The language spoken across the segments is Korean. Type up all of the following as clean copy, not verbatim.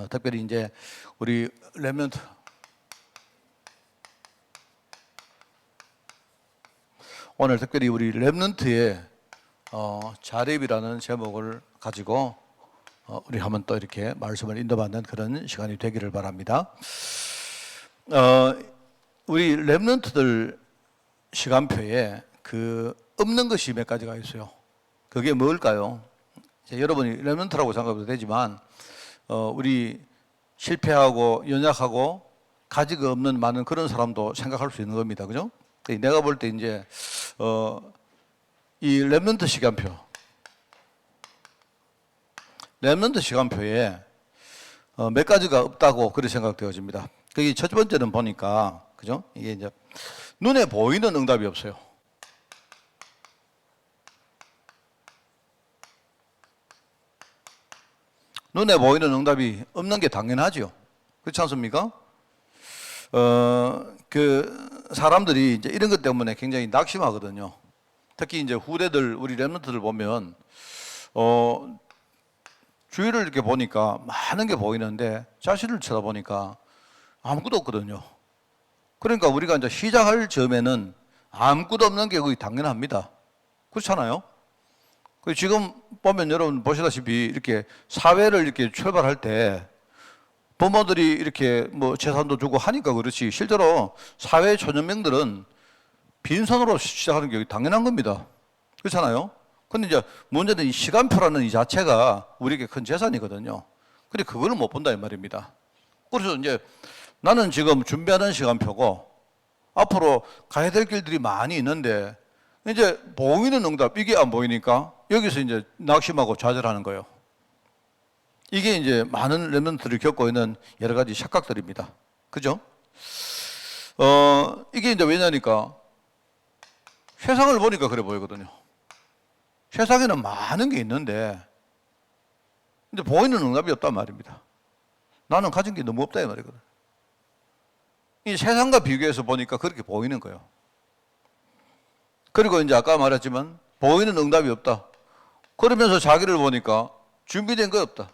특별히 이제 우리 렘넌트 오늘 특별히 우리 렘넌트의 자립이라는 제목을 가지고 우리 한번 또 이렇게 말씀을 인도받는 그런 시간이 되기를 바랍니다. 우리 렘넌트들 시간표에 그 없는 것이 몇 가지가 있어요. 그게 뭘까요? 여러분이 렘넌트라고 생각해도 되지만 우리 실패하고 연약하고 가지가 없는 많은 그런 사람도 생각할 수 있는 겁니다. 그죠? 내가 볼 때 이제 이 렘넌트 시간표에 몇 가지가 없다고 그렇게 생각되어집니다. 그게 첫 번째는 보니까 그죠? 이게 이제 눈에 보이는 응답이 없어요. 눈에 보이는 응답이 없는 게 당연하죠. 그렇지 않습니까? 그 사람들이 이제 이런 것 때문에 굉장히 낙심하거든요. 특히 이제 후대들, 우리 렘넌트들 보면, 주위를 이렇게 보니까 많은 게 보이는데 자신을 쳐다보니까 아무것도 없거든요. 그러니까 우리가 이제 시작할 점에는 아무것도 없는 게 거의 당연합니다. 그렇잖아요? 지금 보면 여러분 보시다시피 이렇게 사회를 이렇게 출발할 때 부모들이 이렇게 뭐 재산도 주고 하니까 그렇지 실제로 사회 초년명들은 빈손으로 시작하는 게 당연한 겁니다. 그렇잖아요? 근데 이제 문제는 이 시간표라는 이 자체가 우리에게 큰 재산이거든요. 근데 그거를 못 본다 이 말입니다. 그래서 이제 나는 지금 준비하는 시간표고 앞으로 가야 될 길들이 많이 있는데 이제 보이는 응답 이게 안 보이니까 여기서 이제 낙심하고 좌절하는 거예요. 이게 이제 많은 렘넌트들이 겪고 있는 여러 가지 착각들입니다. 그죠? 이게 이제 왜냐니까 세상을 보니까 그래 보이거든요. 세상에는 많은 게 있는데 이제 보이는 응답이 없단 말입니다. 나는 가진 게 너무 없다 이 말이거든요. 이 세상과 비교해서 보니까 그렇게 보이는 거예요. 그리고 이제 아까 말했지만 보이는 응답이 없다. 그러면서 자기를 보니까 준비된 거 없다.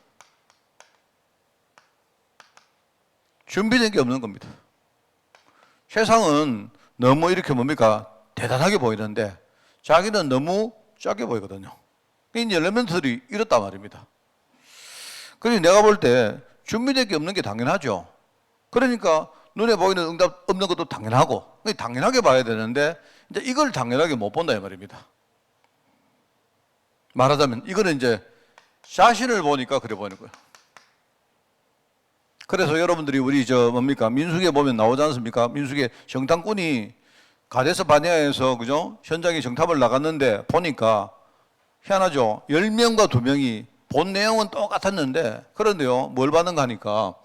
준비된 게 없는 겁니다. 세상은 너무 이렇게 뭡니까? 대단하게 보이는데 자기는 너무 작게 보이거든요. 이제 렘넌트들이 이렇단 말입니다. 그러니 내가 볼 때 준비된 게 없는 게 당연하죠. 그러니까 눈에 보이는 응답 없는 것도 당연하고 당연하게 봐야 되는데 이제 이걸 당연하게 못 본다 이 말입니다. 말하자면 이거는 이제 자신을 보니까 그래 보이는 거예요. 그래서 여러분들이 우리 뭡니까? 민수기에 보면 나오지 않습니까? 민수기에 정탐꾼이 가데스 바네아에서 그죠? 현장에 정탐을 나갔는데 보니까 희한하죠. 10명과 2명이 본 내용은 똑같았는데 그런데요. 뭘 받는가 하니까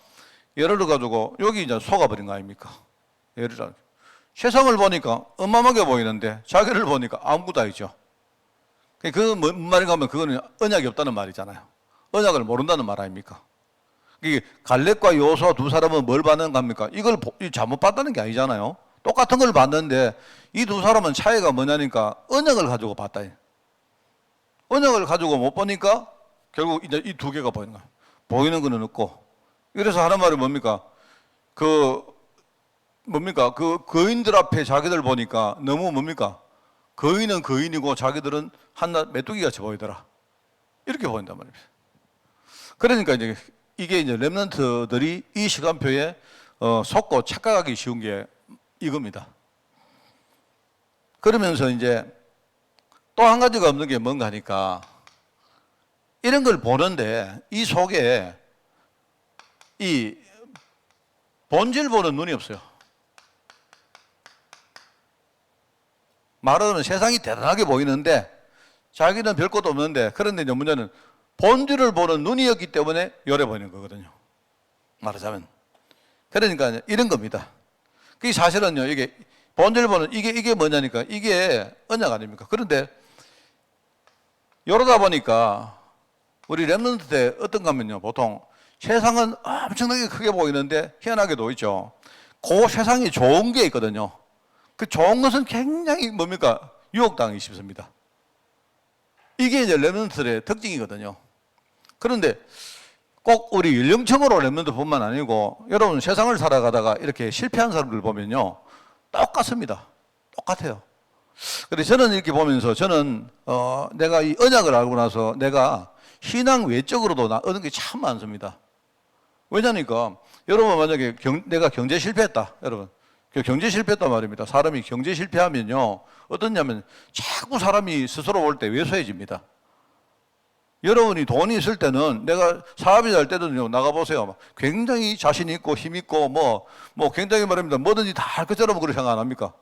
예를 들어 가지고 여기 이제 속아버린 거 아닙니까? 예를 들어 세상을 보니까 어마어마하게 보이는데 자기를 보니까 아무것도 아니죠. 그 뭔 말인가 하면 그거는 언약이 없다는 말이잖아요. 언약을 모른다는 말 아닙니까? 이게 갈렙과 여호수아 두 사람은 뭘 받는 겁니까? 이걸 잘못 봤다는 게 아니잖아요. 똑같은 걸 봤는데 이 두 사람은 차이가 뭐냐니까 언약을 가지고 봤다. 언약을 가지고 못 보니까 결국 이제 이 두 개가 보이는 거야. 보이는 거는 없고. 그래서 하는 말이 뭡니까? 그 거인들 앞에 자기들 보니까 너무 뭡니까? 거인은 거인이고 자기들은 한낱 메뚜기 같이 보이더라. 이렇게 보인단 말입니다. 그러니까 이게 이제 렘넌트들이 이 시간표에 속고 착각하기 쉬운 게 이겁니다. 그러면서 이제 또 한 가지가 없는 게 뭔가 하니까 이런 걸 보는데 이 속에 이 본질 보는 눈이 없어요. 말하자면 세상이 대단하게 보이는데 자기는 별 것도 없는데 그런데 이제 문제는 본질을 보는 눈이었기 때문에 요래 보이는 거거든요. 말하자면. 그러니까 이런 겁니다. 그게 사실은요, 이게 본질 보는 이게 뭐냐니까 이게 언약 아닙니까? 그런데 이러다 보니까 우리 렘넌트 때 어떤가 하면요, 보통 세상은 엄청나게 크게 보이는데 희한하게도 있죠. 그 세상이 좋은 게 있거든요. 그 좋은 것은 굉장히 뭡니까? 유혹당하기 쉽습니다. 이게 이제 렘넌트의 특징이거든요. 그런데 꼭 우리 연령층으로 랩런트뿐만 아니고 여러분 세상을 살아가다가 이렇게 실패한 사람들 보면요 똑같습니다. 똑같아요. 그래서 저는 이렇게 보면서 저는 내가 이 언약을 알고 나서 내가 신앙 외적으로도 얻은 게 참 많습니다. 왜냐니까 여러분 만약에 내가 경제 실패했다 여러분 경제 실패했단 말입니다. 사람이 경제 실패하면요 어떻냐면 자꾸 사람이 스스로 볼 때 왜소해집니다. 여러분이 돈이 있을 때는 내가 사업이 잘 때는요 나가보세요. 굉장히 자신 있고 힘 있고 뭐 굉장히 말입니다. 뭐든지 다 할 것처럼 그렇게 생각 안 합니까?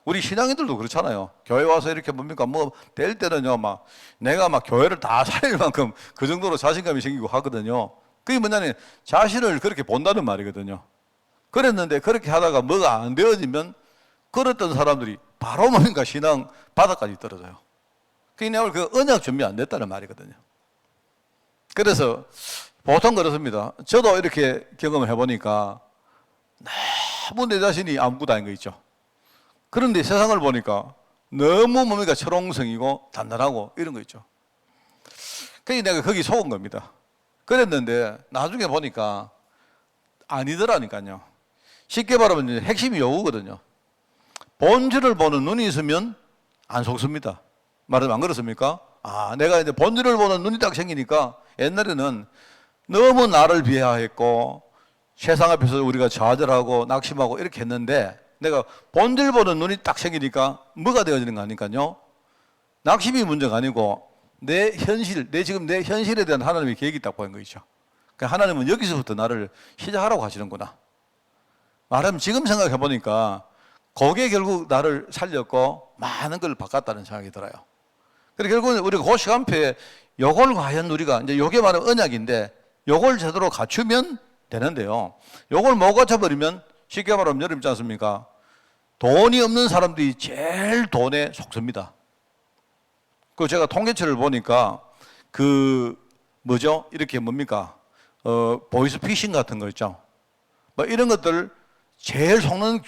우리 신앙인들도 그렇잖아요. 교회 와서 이렇게 뭡니까 뭐 될 때는요 막 내가 막 교회를 다 살릴 만큼 그 정도로 자신감이 생기고 하거든요. 그게 뭐냐면 자신을 그렇게 본다는 말이거든요. 그랬는데 그렇게 하다가 뭐가 안 되어지면 그랬던 사람들이 바로 뭡니까 신앙 바닥까지 떨어져요. 그게 그 언약 준비 안 됐다는 말이거든요. 그래서 보통 그렇습니다. 저도 이렇게 경험을 해보니까 너무 내 자신이 아무것도 아닌 거 있죠. 그런데 세상을 보니까 너무 뭡니까 철옹성이고 단단하고 이런 거 있죠. 그래서 내가 거기 속은 겁니다. 그랬는데 나중에 보니까 아니더라니까요. 쉽게 말하면 이제 핵심이 요거거든요. 본질을 보는 눈이 있으면 안 속습니다. 말하면 안 그렇습니까? 내가 이제 본질을 보는 눈이 딱 생기니까 옛날에는 너무 나를 비하했고 세상 앞에서 우리가 좌절하고 낙심하고 이렇게 했는데 내가 본질 보는 눈이 딱 생기니까 뭐가 되어지는 거 아니까요? 낙심이 문제가 아니고 내 현실, 지금 내 현실에 대한 하나님의 계획이 딱 보이는 거죠. 그러니까 하나님은 여기서부터 나를 시작하라고 하시는구나. 말하면 지금 생각해 보니까 그게 결국 나를 살렸고 많은 걸 바꿨다는 생각이 들어요. 그래서 결국은 우리가 그 시간표에 요걸 과연 우리가 이제 요게 말하면 언약인데 요걸 제대로 갖추면 되는데요. 요걸 못 갖춰버리면 쉽게 말하면 여러분 있지 않습니까? 돈이 없는 사람들이 제일 돈에 속습니다. 그 제가 통계치를 보니까 이렇게 뭡니까? 보이스 피싱 같은 거 있죠. 뭐 이런 것들 제일 속는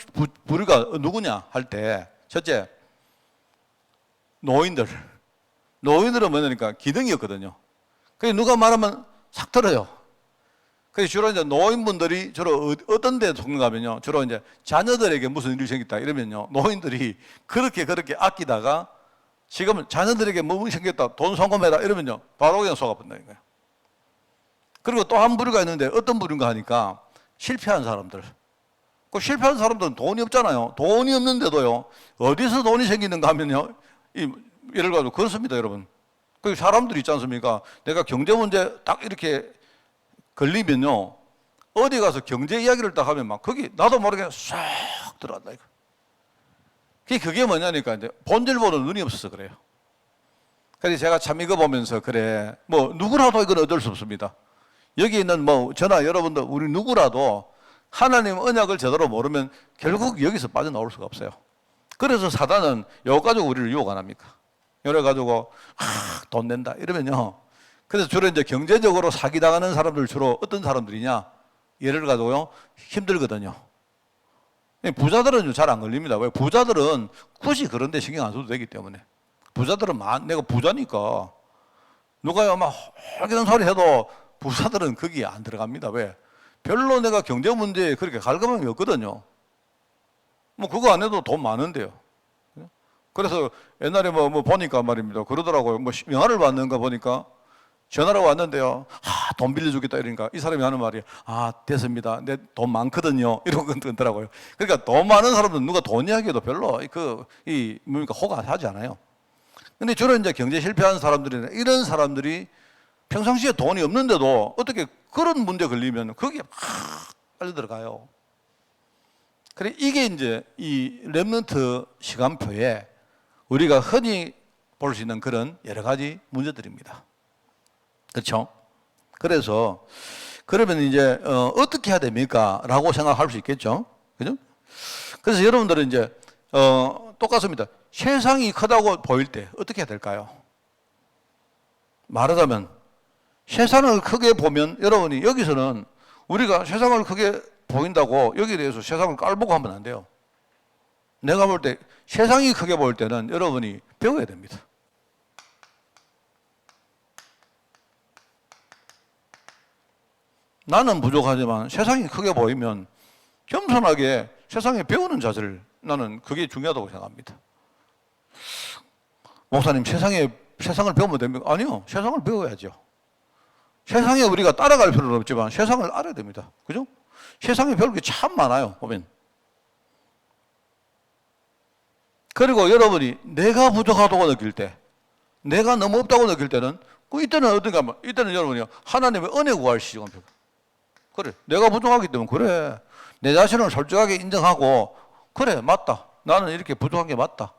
부류가 누구냐 할 때 첫째 노인들은 뭐냐니까 기능이었거든요. 그래서 누가 말하면 싹 들어요. 그래서 주로 이제 노인분들이 주로 어떤 데 속는가 하면요. 주로 이제 자녀들에게 무슨 일이 생겼다 이러면요. 노인들이 그렇게 아끼다가 지금은 자녀들에게 뭐 생겼다 돈 송금해라 이러면요. 바로 그냥 속아버린다는 거예요. 그리고 또 한 부류가 있는데 어떤 부류인가 하니까 실패한 사람들. 그 실패한 사람들은 돈이 없잖아요. 돈이 없는데도요. 어디서 돈이 생기는가 하면요. 예를 들어 그렇습니다, 여러분. 그 사람들이 있지 않습니까? 내가 경제 문제 딱 이렇게 걸리면요. 어디 가서 경제 이야기를 딱 하면 막 거기 나도 모르게 싹 들어간다 이거. 그게 뭐냐니까 이제 본질 보는 눈이 없어서 그래요. 그래서 제가 참 이거 보면서 그래. 뭐 누구라도 이건 어쩔 수 없습니다. 여기 있는 저나 여러분들 우리 누구라도 하나님 언약을 제대로 모르면 결국 여기서 빠져나올 수가 없어요. 그래서 사단은 이거 가지고 우리를 유혹 안 합니까? 이래 가지고 돈 낸다 이러면요. 그래서 주로 이제 경제적으로 사기당하는 사람들 주로 어떤 사람들이냐? 예를 가지고요 힘들거든요. 부자들은 잘 안 걸립니다. 왜? 부자들은 굳이 그런 데 신경 안 써도 되기 때문에. 부자들은 내가 부자니까 누가 막 이런 소리 해도 부자들은 거기에 안 들어갑니다. 왜? 별로 내가 경제 문제에 그렇게 갈급함이 없거든요. 그거 안 해도 돈 많은데요. 그래서 옛날에 보니까 말입니다. 그러더라고요. 영화를 봤는가 보니까 전화가 왔는데요. 돈 빌려주겠다 이러니까 이 사람이 하는 말이 됐습니다. 내 돈 많거든요. 이러고 끊더라고요. 그러니까 돈 많은 사람들은 누가 돈 이야기해도 별로 호가 하지 않아요. 근데 주로 이제 경제 실패한 사람들이나 이런 사람들이 평상시에 돈이 없는데도 어떻게 그런 문제 걸리면 거기에 막 빨려 들어가요. 그래 이게 이제 이 렘넌트 시간표에 우리가 흔히 볼 수 있는 그런 여러 가지 문제들입니다. 그렇죠? 그래서 그러면 이제 어떻게 해야 됩니까? 라고 생각할 수 있겠죠. 그죠? 그래서 여러분들은 이제 똑같습니다. 세상이 크다고 보일 때 어떻게 해야 될까요? 말하자면 세상을 크게 보면 여러분이 여기서는 우리가 세상을 크게 보인다고 여기에 대해서 세상을 깔보고 하면 안 돼요. 내가 볼 때 세상이 크게 보일 때는 여러분이 배워야 됩니다. 나는 부족하지만 세상이 크게 보이면 겸손하게 세상에 배우는 자세를, 나는 그게 중요하다고 생각합니다. 목사님, 세상을 배우면 됩니까? 아니요. 세상을 배워야죠. 세상에 우리가 따라갈 필요는 없지만 세상을 알아야 됩니다. 그죠? 세상에 배울 게 참 많아요, 보면. 그리고 여러분이 내가 부족하다고 느낄 때, 내가 너무 없다고 느낄 때는, 이때는 어떤가 하면, 이때는 여러분이 하나님의 은혜 구할 시간. 그래, 내가 부족하기 때문에, 그래, 내 자신을 솔직하게 인정하고, 그래, 맞다. 나는 이렇게 부족한 게 맞다.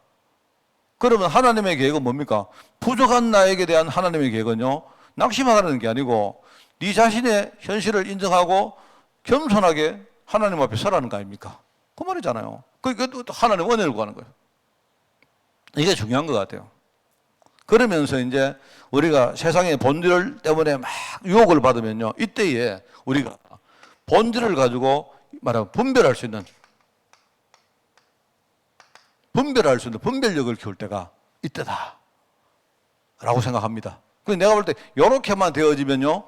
그러면 하나님의 계획은 뭡니까? 부족한 나에게 대한 하나님의 계획은요, 낙심하는 게 아니고 네 자신의 현실을 인정하고 겸손하게 하나님 앞에 서라는 거 아닙니까? 그 말이잖아요. 그러니까 하나님 은혜를 구하는 거예요. 이게 중요한 것 같아요. 그러면서 이제 우리가 세상의 본질 때문에 막 유혹을 받으면요, 이때에 우리가 본질을 가지고 말하면 분별할 수 있는 분별력을 키울 때가 이때다 라고 생각합니다. 내가 볼 때 이렇게만 되어지면요,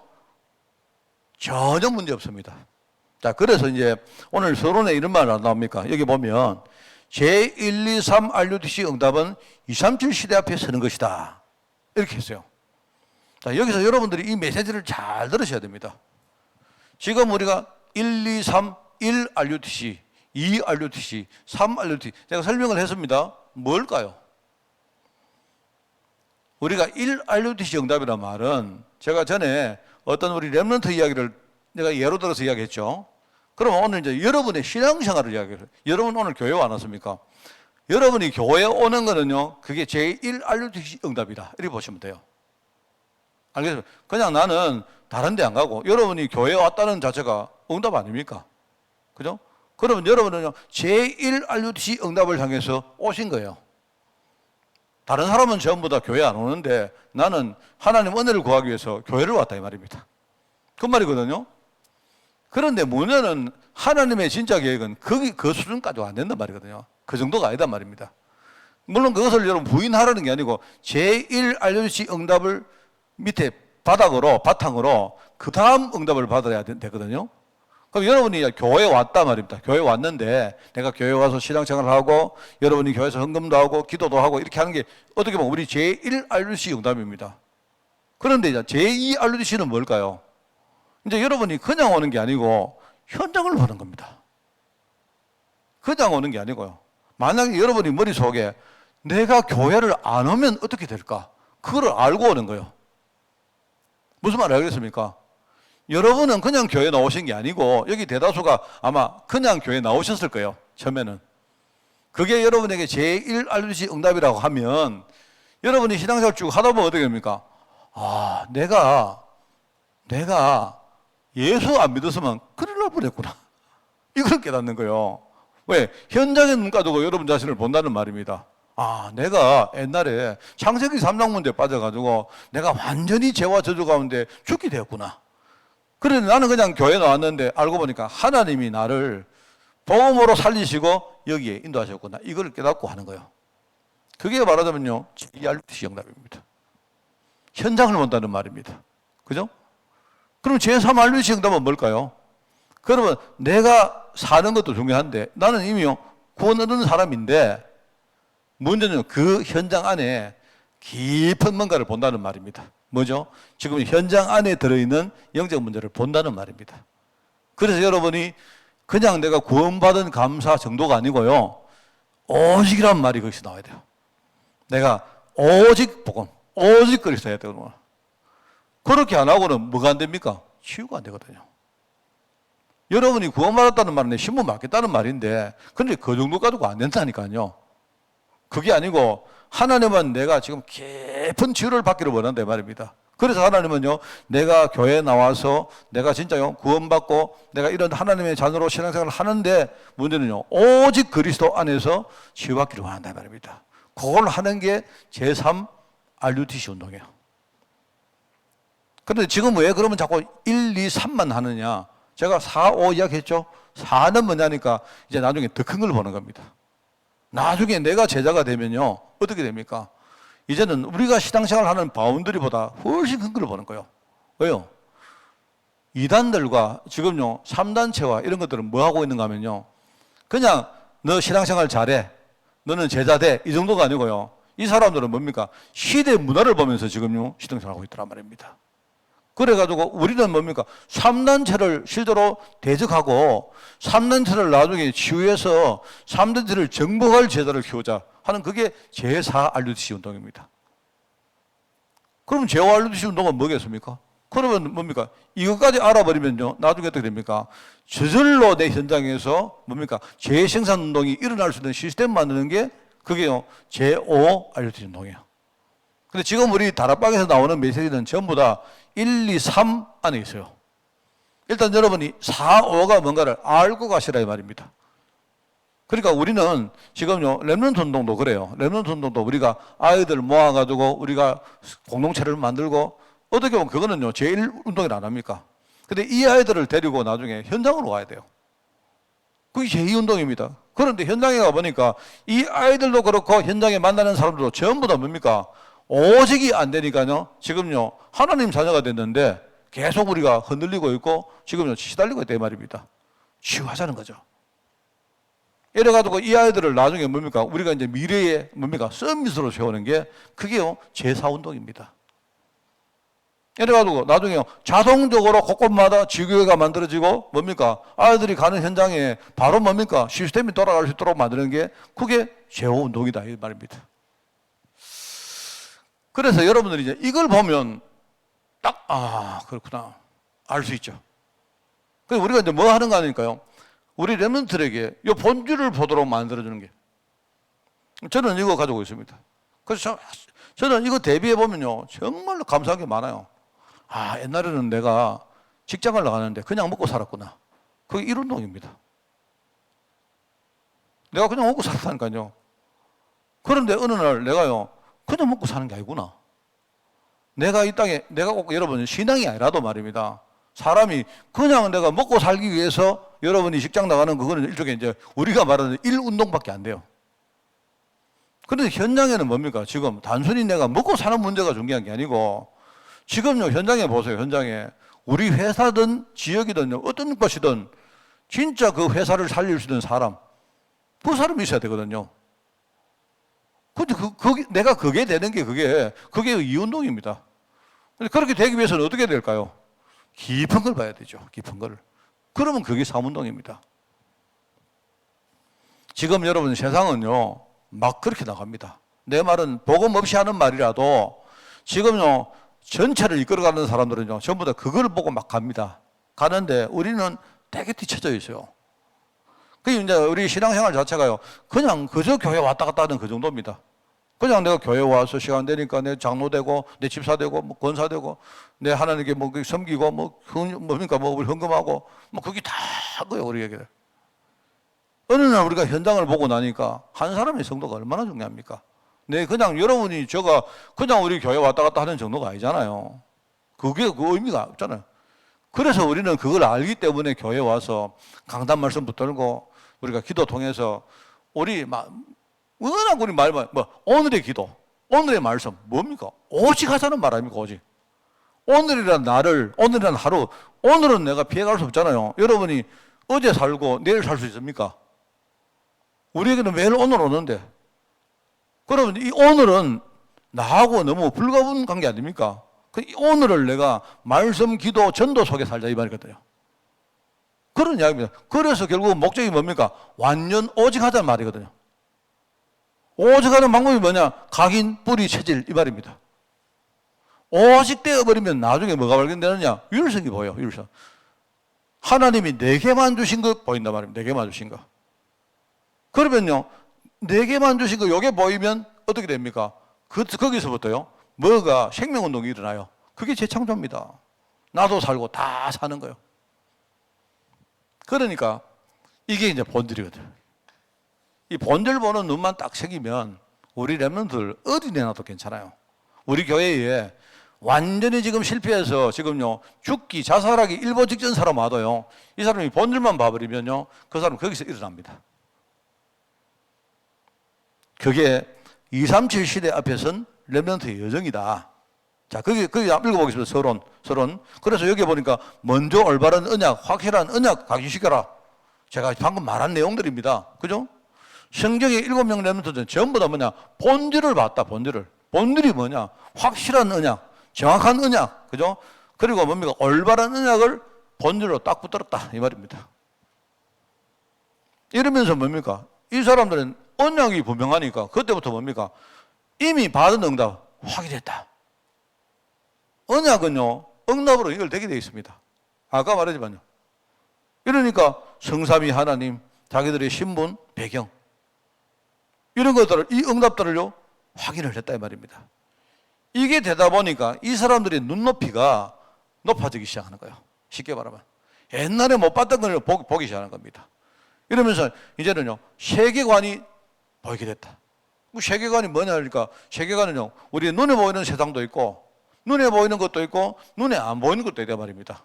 전혀 문제 없습니다. 자, 그래서 이제 오늘 서론에 이런 말이 안 나옵니까? 여기 보면 제123 RUTC 응답은 237 시대 앞에 서는 것이다, 이렇게 했어요. 자, 여기서 여러분들이 이 메시지를 잘 들으셔야 됩니다. 지금 우리가 1, 2, 3, 1 RUTC, 2 RUTC, 3 RUTC 제가 설명을 했습니다. 뭘까요? 우리가 1 RUTC 응답이란 말은, 제가 전에 어떤 우리 렘넌트 이야기를 내가 예로 들어서 이야기했죠. 그럼 오늘 이제 여러분의 신앙생활을 이야기해요. 여러분 오늘 교회 와 왔습니까? 여러분이 교회에 오는 거는요, 그게 제1 RUTC 응답이다, 이렇게 보시면 돼요. 알겠어요? 그냥 나는 다른 데 안 가고 여러분이 교회에 왔다는 자체가 응답 아닙니까? 그죠? 그러면 여러분은요, 제1 RUTC 응답을 향해서 오신 거예요. 다른 사람은 전부 다 교회 안 오는데 나는 하나님 은혜를 구하기 위해서 교회를 왔다, 이 말입니다. 그 말이거든요. 그런데 문제는 하나님의 진짜 계획은 그 수준까지 안 된단 말이거든요. 그 정도가 아니단 말입니다. 물론 그것을 여러분 부인하라는 게 아니고 제1 RUTC 응답을 밑에 바탕으로 그 다음 응답을 받아야 되거든요. 그럼 여러분이 교회에 왔단 말입니다. 교회에 왔는데 내가 교회에 와서 신앙생활을 하고 여러분이 교회에서 헌금도 하고 기도도 하고 이렇게 하는 게 어떻게 보면 우리 제1 RUTC 응답입니다. 그런데 이제 제2 RUTC는 뭘까요? 이제 여러분이 그냥 오는 게 아니고 현장을 보는 겁니다. 그냥 오는 게 아니고요. 만약에 여러분이 머릿속에 내가 교회를 안 오면 어떻게 될까? 그걸 알고 오는 거예요. 무슨 말 알겠습니까? 여러분은 그냥 교회 나오신 게 아니고 여기 대다수가 아마 그냥 교회 나오셨을 거예요. 처음에는. 그게 여러분에게 제1 RUTC 응답이라고 하면 여러분이 신앙생활 쭉 하다 보면 어떻게 됩니까? 아, 내가 예수 안 믿었으면 큰일 날 뻔했구나. 이걸 깨닫는 거예요. 왜? 현장에 눈 까두고 여러분 자신을 본다는 말입니다. 아, 내가 옛날에 창세기 3장 문제에 빠져가지고 내가 완전히 죄와 저주 가운데 죽게 되었구나. 그런데 나는 그냥 교회 나왔는데 알고 보니까 하나님이 나를 복음으로 살리시고 여기에 인도하셨구나. 이걸 깨닫고 하는 거예요. 그게 말하자면요, 제2RUTC 응답입니다. 현장을 본다는 말입니다. 그죠? 그럼 제3RUTC 응답은 뭘까요? 그러면 내가 사는 것도 중요한데 나는 이미요 구원 얻은 사람인데 문제는 그 현장 안에 깊은 뭔가를 본다는 말입니다. 뭐죠? 지금 현장 안에 들어있는 영적 문제를 본다는 말입니다. 그래서 여러분이 그냥 내가 구원받은 감사 정도가 아니고요, 오직이란 말이 거기서 나와야 돼요. 내가 오직 복음, 오직 그리스도 해야 되거든요. 그렇게 안 하고는 뭐가 안 됩니까? 치유가 안 되거든요. 여러분이 구원받았다는 말은 신문 맞겠다는 말인데, 근데 그 정도 가지고 안 된다니까요. 그게 아니고 하나님은 내가 지금 깊은 치유를 받기를 원한다, 이 말입니다. 그래서 하나님은요, 내가 교회에 나와서 내가 진짜요 구원받고 내가 이런 하나님의 자녀로 신앙생활을 하는데 문제는요, 오직 그리스도 안에서 치유받기를 원한다, 이 말입니다. 그걸 하는 게 제3 RUTC 운동이에요. 그런데 지금 왜 그러면 자꾸 1, 2, 3만 하느냐? 제가 4, 5 이야기했죠. 4는 뭐냐니까 이제 나중에 더 큰 걸 보는 겁니다. 나중에 내가 제자가 되면요, 어떻게 됩니까? 이제는 우리가 신앙생활 하는 바운더리보다 훨씬 큰 걸 보는 거예요. 왜요? 이단들과 지금요 3단체와 이런 것들은 뭐 하고 있는가 하면요, 그냥 너 신앙생활 잘해, 너는 제자 돼, 이 정도가 아니고요, 이 사람들은 뭡니까? 시대 문화를 보면서 지금요 신앙생활하고 있더란 말입니다. 그래가지고 우리는 뭡니까? 3단체를 실제로 대적하고 3단체를 나중에 치유해서 3단체를 정복할 제자를 키우자 하는, 그게 제4RUTC 운동입니다. 그럼 제5RUTC 운동은 뭐겠습니까? 그러면 뭡니까? 이것까지 알아버리면요, 나중에 어떻게 됩니까? 저절로 내 현장에서 뭡니까? 재생산 운동이 일어날 수 있는 시스템 만드는 게 그게요 제5RUTC 운동이에요. 근데 지금 우리 다락방에서 나오는 메시지는 전부 다 1, 2, 3 안에 있어요. 일단 여러분이 4, 5가 뭔가를 알고 가시라 이 말입니다. 그러니까 우리는 지금요 렘넌트 운동도 그래요. 렘넌트 운동도 우리가 아이들 모아가지고 우리가 공동체를 만들고, 어떻게 보면 그거는요 제1 운동이 안 합니까? 근데 이 아이들을 데리고 나중에 현장으로 가야 돼요. 그게 제2 운동입니다. 그런데 현장에 가보니까 이 아이들도 그렇고 현장에 만나는 사람들도 전부 다 뭡니까? 오직이 안 되니까요 지금요 하나님 자녀가 됐는데 계속 우리가 흔들리고 있고 지금요 시달리고 있다 이 말입니다. 치유하자는 거죠. 이래가지고 이 아이들을 나중에 뭡니까? 우리가 이제 미래에 뭡니까? 서밋으로 세우는 게 그게요 제4운동입니다. 이래가지고 나중에 자동적으로 곳곳마다 지교회가 만들어지고 뭡니까? 아이들이 가는 현장에 바로 뭡니까? 시스템이 돌아갈 수 있도록 만드는 게 그게 제5운동이다 이 말입니다. 그래서 여러분들이 이제 이걸 보면 딱, 그렇구나. 알 수 있죠. 그래서 우리가 이제 뭐 하는가 하니까요, 우리 렘넌트들에게 이 본질을 보도록 만들어주는 게, 저는 이거 가지고 있습니다. 그래서 저는 이거 대비해 보면요, 정말로 감사한 게 많아요. 옛날에는 내가 직장을 나가는데 그냥 먹고 살았구나. 그게 일운동입니다. 내가 그냥 먹고 살았다니까요. 그런데 어느 날 내가요, 그냥 먹고 사는 게 아니구나. 내가 이 땅에, 내가 꼭 여러분 신앙이 아니라도 말입니다. 사람이 그냥 내가 먹고 살기 위해서 여러분이 직장 나가는 그거는 일종의 이제 우리가 말하는 일운동밖에 안 돼요. 그런데 현장에는 뭡니까? 지금 단순히 내가 먹고 사는 문제가 중요한 게 아니고, 지금요 현장에 보세요. 현장에 우리 회사든 지역이든 어떤 것이든 진짜 그 회사를 살릴 수 있는 사람, 그 사람이 있어야 되거든요. 근데 내가 그게 되는 게 그게 이운동입니다. 그렇게 되기 위해서는 어떻게 될까요? 깊은 걸 봐야 되죠. 깊은 걸. 그러면 그게 삼운동입니다. 지금 여러분 세상은요 막 그렇게 나갑니다. 내 말은 복음 없이 하는 말이라도 지금요 전체를 이끌어가는 사람들은요 전부 다 그걸 보고 막 갑니다. 가는데 우리는 되게 뒤쳐져 있어요. 그게 이제 우리 신앙생활 자체가요 그냥 그저 교회 왔다 갔다 하는 그 정도입니다. 그냥 내가 교회 와서 시간 되니까 내 장로 되고 내 집사 되고 뭐 권사 되고 내 하나님께 뭐 섬기고 뭡니까 우리 헌금하고 그게 다 거예요 우리에게. 어느 날 우리가 현장을 보고 나니까 한 사람의 성도가 얼마나 중요합니까? 네, 그냥 여러분이 그냥 우리 교회 왔다 갔다 하는 정도가 아니잖아요. 그게 그 의미가 없잖아요. 그래서 우리는 그걸 알기 때문에 교회 와서 강단 말씀 붙들고 우리가 기도 통해서 우리 워낙 우리 말만 오늘의 기도, 오늘의 말씀 뭡니까? 오직 하자는 말 아닙니까? 오직. 오늘이란 하루, 오늘은 내가 피해갈 수 없잖아요. 여러분이 어제 살고 내일 살 수 있습니까? 우리에게는 매일 오늘 오는데, 그러면 이 오늘은 나하고 너무 불가분 관계 아닙니까? 이 오늘을 내가 말씀, 기도, 전도 속에 살자 이 말이거든요. 그런 이야기입니다. 그래서 결국 목적이 뭡니까? 완전 오직 하자는 말이거든요. 오직 하는 방법이 뭐냐? 각인, 뿌리, 체질 이 말입니다. 오직 되어버리면 나중에 뭐가 발견되느냐? 유일성이 보여. 유일성. 하나님이 내게만 주신 것 보인단 말입니다. 내게만 주신 것. 그러면요 내게만 주신 거 요게 보이면 어떻게 됩니까? 거기서부터요 뭐가 생명운동이 일어나요. 그게 재창조입니다. 나도 살고 다 사는 거예요. 그러니까 이게 이제 본질이거든. 이 본질 보는 눈만 딱 새기면 우리 렘넌트들 어디 내놔도 괜찮아요. 우리 교회에 완전히 지금 실패해서 지금요 죽기 자살하기 일보 직전 사람 와도요 이 사람이 본질만 봐버리면요 그 사람 거기서 일어납니다. 그게 237 시대 앞에선 렘넌트의 여정이다. 자, 거기 읽어보겠습니다. 서론. 그래서 여기 보니까 먼저 올바른 언약, 확실한 언약 가지시켜라. 제가 방금 말한 내용들입니다. 그죠? 성경의 7명 렘넌트들은 전부 다 뭐냐? 본질을 봤다, 본질을. 본질이 뭐냐? 확실한 언약, 정확한 언약. 그죠? 그리고 뭡니까? 올바른 언약을 본질로 딱 붙들었다. 이 말입니다. 이러면서 뭡니까? 이 사람들은 언약이 분명하니까 그때부터 뭡니까? 이미 받은 응답 확인했다. 언약은요, 응답으로 연결되게 되어 있습니다. 아까 말했지만요. 이러니까 성삼위 하나님, 자기들의 신분, 배경, 이런 것들을, 이 응답들을요, 확인을 했다, 이 말입니다. 이게 되다 보니까 이 사람들의 눈높이가 높아지기 시작하는 거예요. 쉽게 말하면. 옛날에 못 봤던 걸 보기 시작하는 겁니다. 이러면서 이제는요, 세계관이 보이게 됐다. 세계관이 뭐냐 하니까, 세계관은요, 우리 눈에 보이는 세상도 있고, 눈에 보이는 것도 있고, 눈에 안 보이는 것도 있단 말입니다.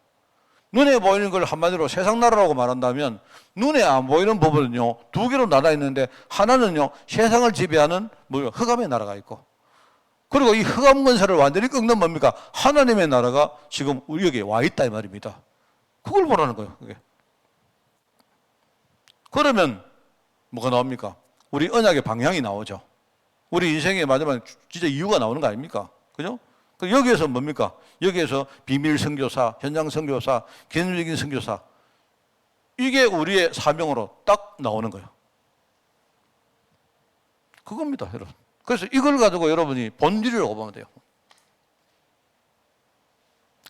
눈에 보이는 걸 한마디로 세상 나라라고 말한다면, 눈에 안 보이는 부분은요, 두 개로 나눠 있는데, 하나는요, 세상을 지배하는 흑암의 나라가 있고, 그리고 이 흑암 권세를 완전히 꺾는 뭡니까? 하나님의 나라가 지금 우리 여기에 와 있다 이 말입니다. 그걸 보라는 거예요. 그게. 그러면 뭐가 나옵니까? 우리 언약의 방향이 나오죠. 우리 인생의 마지막 진짜 이유가 나오는 거 아닙니까? 그죠? 여기에서 뭡니까? 여기에서 비밀 선교사, 현장 선교사, 개인적인 선교사, 이게 우리의 사명으로 딱 나오는 거예요. 그겁니다, 여러분. 그래서 이걸 가지고 여러분이 본질이라고 보면 돼요.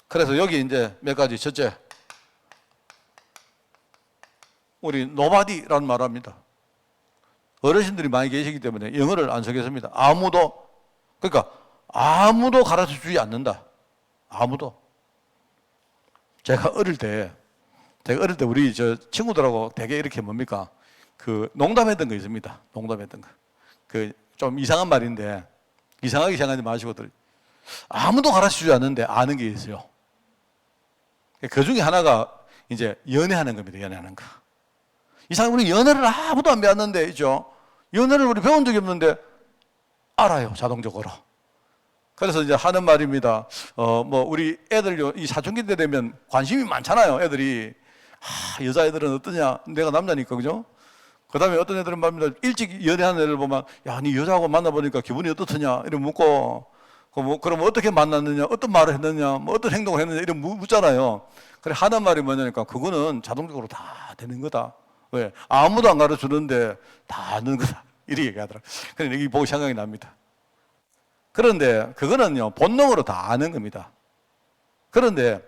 그래서 여기 이제 몇 가지. 첫째, 우리 노바디라는 말을 합니다. 어르신들이 많이 계시기 때문에 영어를 안 쓰겠습니다. 그러니까 아무도 가르쳐 주지 않는다. 아무도. 제가 어릴 때 우리 저 친구들하고 되게 이렇게 뭡니까? 그 농담했던 거 있습니다. 농담했던 거. 그 좀 이상한 말인데, 이상하게 생각하지 마시고들. 아무도 가르쳐 주지 않는데 아는 게 있어요. 그 중에 하나가 이제 연애하는 겁니다. 연애하는 거. 이상 우리 연애를 아무도 안 배웠는데, 있죠? 연애를 우리 배운 적이 없는데 알아요, 자동적으로. 그래서 이제 하는 말입니다. 우리 애들요, 이 사춘기 때 되면 관심이 많잖아요, 애들이. 여자애들은 어떠냐? 내가 남자니까, 그죠? 그 다음에 어떤 애들은 말입니다. 일찍 연애하는 애들 보면, 야, 니 여자하고 만나보니까 기분이 어떻더냐? 이런 묻고, 그럼 어떻게 만났느냐? 어떤 말을 했느냐? 어떤 행동을 했느냐? 이런 묻잖아요. 그래, 하는 말이 뭐냐니까, 그거는 자동적으로 다 되는 거다. 왜? 아무도 안 가르쳐 주는데 다 아는 거다. 이렇게 얘기하더라고요. 그래서 여기 보고 생각이 납니다. 그런데 그거는요, 본능으로 다 아는 겁니다. 그런데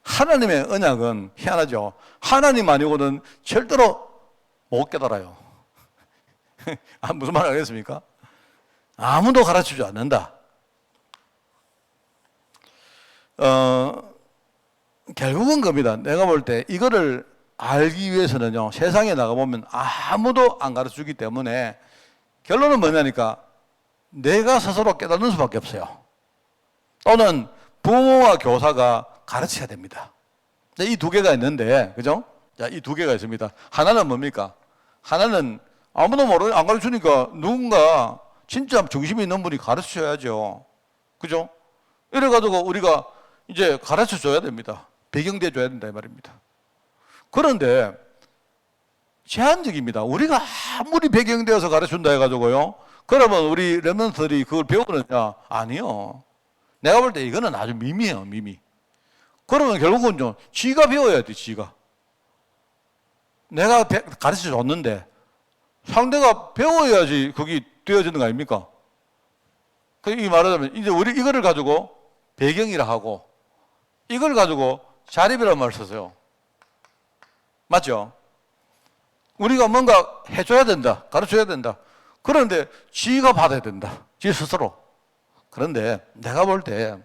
하나님의 언약은 희한하죠. 하나님 아니고는 절대로 못 깨달아요. 무슨 말 하겠습니까? 아무도 가르쳐주지 않는다. 결국은 겁니다. 내가 볼 때 이거를 알기 위해서는요, 세상에 나가보면 아무도 안 가르쳐주기 때문에 결론은 뭐냐니까 내가 스스로 깨닫는 수밖에 없어요. 또는 부모와 교사가 가르쳐야 됩니다. 이 두 개가 있는데, 그죠? 자, 이 두 개가 있습니다. 하나는 뭡니까? 하나는 아무도 안 가르쳐주니까 누군가 진짜 중심이 있는 분이 가르쳐야죠. 그죠? 이래가지고 우리가 이제 가르쳐 줘야 됩니다. 배경돼 줘야 된다, 이 말입니다. 그런데 제한적입니다. 우리가 아무리 배경되어서 가르쳐준다 해가지고요, 그러면 우리 렘넌트들이 그걸 배우느냐? 아니요. 내가 볼 때 이거는 아주 미미해요, 미미. 그러면 결국은 좀 지가 배워야 돼, 지가. 내가 가르쳐 줬는데 상대가 배워야지 그게 되어지는 거 아닙니까? 이 말하자면 이제 우리 이거를 가지고 배경이라 하고 이걸 가지고 자립이라는 말을 썼어요. 맞죠? 우리가 뭔가 해줘야 된다, 가르쳐야 된다. 그런데 지가 받아야 된다, 지 스스로. 그런데 내가 볼 때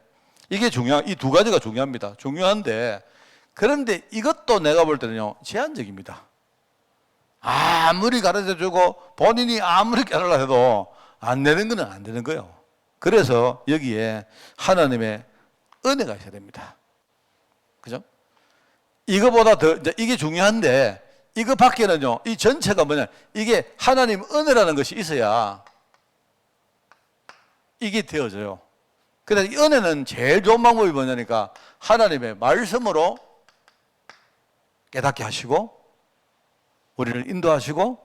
이게 이 두 가지가 중요합니다. 중요한데, 그런데 이것도 내가 볼 때는요, 제한적입니다. 아무리 가르쳐주고 본인이 아무리 깨달라 해도 안 되는 건 안 되는 거예요. 그래서 여기에 하나님의 은혜가 있어야 됩니다. 그죠? 이거보다 더, 이게 중요한데, 이거 밖에는요, 이 전체가 뭐냐, 이게 하나님 은혜라는 것이 있어야 이게 되어져요. 그래서 이 은혜는 제일 좋은 방법이 뭐냐니까 하나님의 말씀으로 깨닫게 하시고 우리를 인도하시고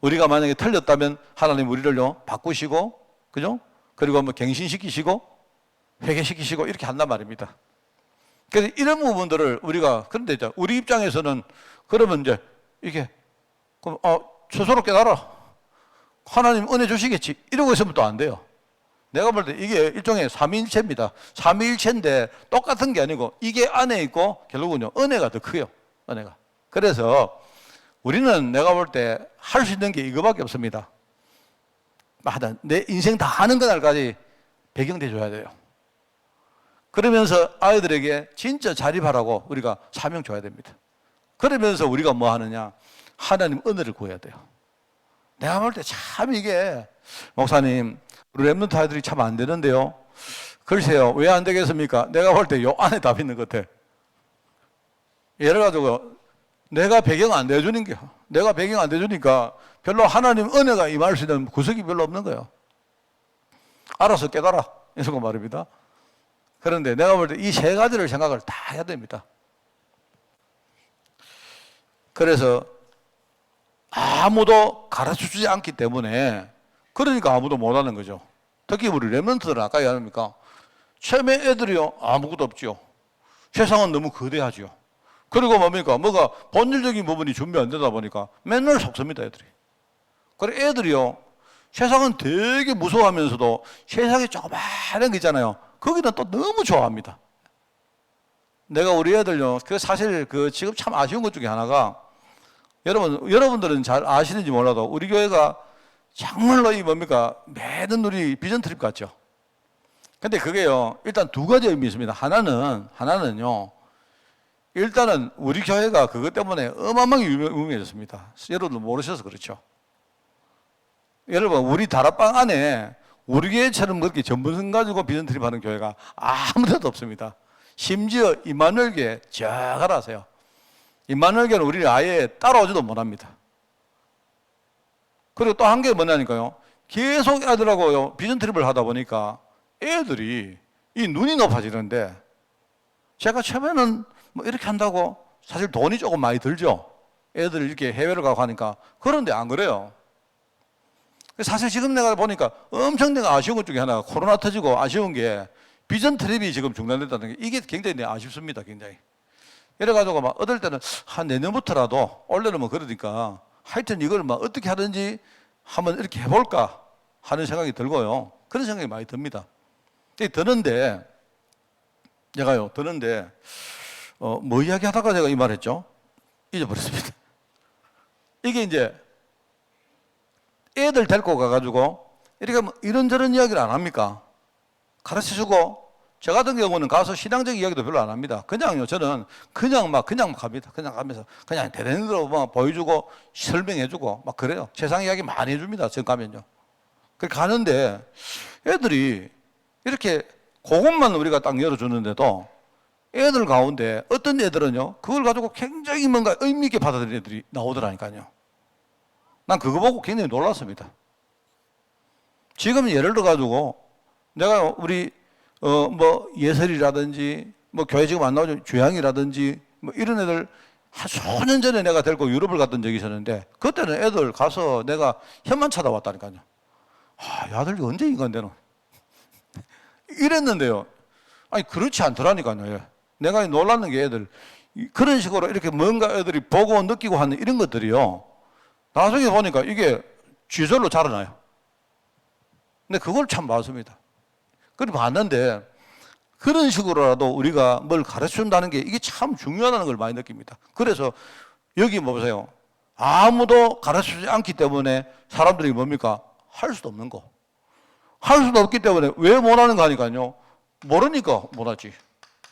우리가 만약에 틀렸다면 하나님 우리를요 바꾸시고 그죠? 그리고 뭐 갱신시키시고 회개시키시고 이렇게 한단 말입니다. 그래서 이런 부분들을 우리가 그런데 이제 우리 입장에서는 그러면 이제 이게 스스로 깨달아 하나님 은혜 주시겠지 이러고 있으면 또 안 돼요. 내가 볼 때 이게 일종의 삼위일체입니다. 삼위일체인데 똑같은 게 아니고 이게 안에 있고 결국은요 은혜가 더 커요. 은혜가. 그래서 우리는 내가 볼 때 할 수 있는 게 이거밖에 없습니다. 내 인생 다 하는 그날까지 배경돼 줘야 돼요. 그러면서 아이들에게 진짜 자립하라고 우리가 사명 줘야 됩니다. 그러면서 우리가 뭐 하느냐? 하나님 은혜를 구해야 돼요. 내가 볼 때 참 이게 목사님 우리 랩런트 아이들이 참 안 되는데요. 글쎄요 왜 안 되겠습니까? 내가 볼 때 요 안에 답이 있는 것 같아. 예를 가지고 내가 배경 안 내주는 게 내가 배경 안 내주니까 별로 하나님 은혜가 임할 수 있는 구석이 별로 없는 거예요. 알아서 깨달아 이런 말입니다. 그런데 내가 볼 때 이 세 가지를 생각을 다 해야 됩니다. 그래서 아무도 가르쳐주지 않기 때문에 그러니까 아무도 못하는 거죠. 특히 우리 랩런트들은 아까 얘기합니까? 처음에 애들이요 아무것도 없죠. 세상은 너무 거대하죠. 그리고 뭡니까? 뭐가 본질적인 부분이 준비 안 되다 보니까 맨날 속습니다 애들이. 그래 애들이요 세상은 되게 무서워하면서도 세상에 조그마한 거 있잖아요. 거기는 또 너무 좋아합니다. 내가 우리 애들요 그 사실 그 지금 참 아쉬운 것 중에 하나가 여러분들은 잘 아시는지 몰라도 우리 교회가 정말로 이 뭡니까? 매년 우리 비전 트립 같죠. 근데 그게요, 일단 두 가지 의미 있습니다. 하나는요, 일단은 우리 교회가 그것 때문에 어마어마하게 유명해졌습니다. 여러분 모르셔서 그렇죠. 여러분, 우리 다락방 안에 우리 교회처럼 그렇게 전문성 가지고 비전 트립 하는 교회가 아무 데도 없습니다. 심지어 임마누엘 교회 저 알아세요. 임마누엘 교회는 우리를 아예 따라오지도 못합니다. 그리고 또 한 게 뭐냐니까요. 계속 애들하고 비전 트립을 하다 보니까 애들이 이 눈이 높아지는데 제가 처음에는 뭐 이렇게 한다고 사실 돈이 조금 많이 들죠. 애들 이렇게 해외를 가고 하니까. 그런데 안 그래요. 사실 지금 내가 보니까 엄청 내가 아쉬운 것 중에 하나가 코로나 터지고 아쉬운 게 비전 트립이 지금 중단됐다는 게 이게 굉장히 아쉽습니다. 굉장히. 이래가지고 막 얻을 때는 한 내년부터라도 올해는 뭐 그러니까 하여튼 이걸 막 어떻게 하든지 한번 이렇게 해볼까 하는 생각이 들고요. 그런 생각이 많이 듭니다. 드는데 뭐 이야기 하다가 제가 이 말 했죠? 잊어버렸습니다. 이게 이제 애들 데리고 가가지고 이렇게 뭐 이런저런 이야기를 안 합니까? 가르쳐주고 저 같은 경우는 가서 신앙적 이야기도 별로 안 합니다. 그냥요, 저는 그냥 갑니다. 그냥 가면서 그냥 대단히 막 보여주고 설명해주고 막 그래요. 세상 이야기 많이 해줍니다. 저 가면요. 그 가는데 애들이 이렇게 그것만 우리가 딱 열어주는데도 애들 가운데 어떤 애들은요, 그걸 가지고 굉장히 뭔가 의미 있게 받아들이는 애들이 나오더라니까요. 난 그거 보고 굉장히 놀랐습니다. 지금 예를 들어가지고 내가 우리 뭐 예설이라든지 뭐 교회 지금 안 나오죠. 주양이라든지 뭐 이런 애들 한 수년 전에 내가 데리고 유럽을 갔던 적이 있었는데 그때는 애들 가서 내가 혀만 찾아왔다니까요. 아, 야들 언제 인간되노? 이랬는데요. 아니 그렇지 않더라니까요. 내가 놀랐는 게 애들 그런 식으로 이렇게 뭔가 애들이 보고 느끼고 하는 이런 것들이요. 나중에 보니까 이게 쥐절로 자라나요. 근데 그걸 참 봤습니다. 그리고 봤는데 그런 식으로라도 우리가 뭘 가르쳐준다는 게 이게 참 중요하다는 걸 많이 느낍니다. 그래서 여기 뭐 보세요. 아무도 가르쳐주지 않기 때문에 사람들이 뭡니까? 할 수도 없는 거. 할 수도 없기 때문에 왜 못하는 거 하니까요. 모르니까 못하지.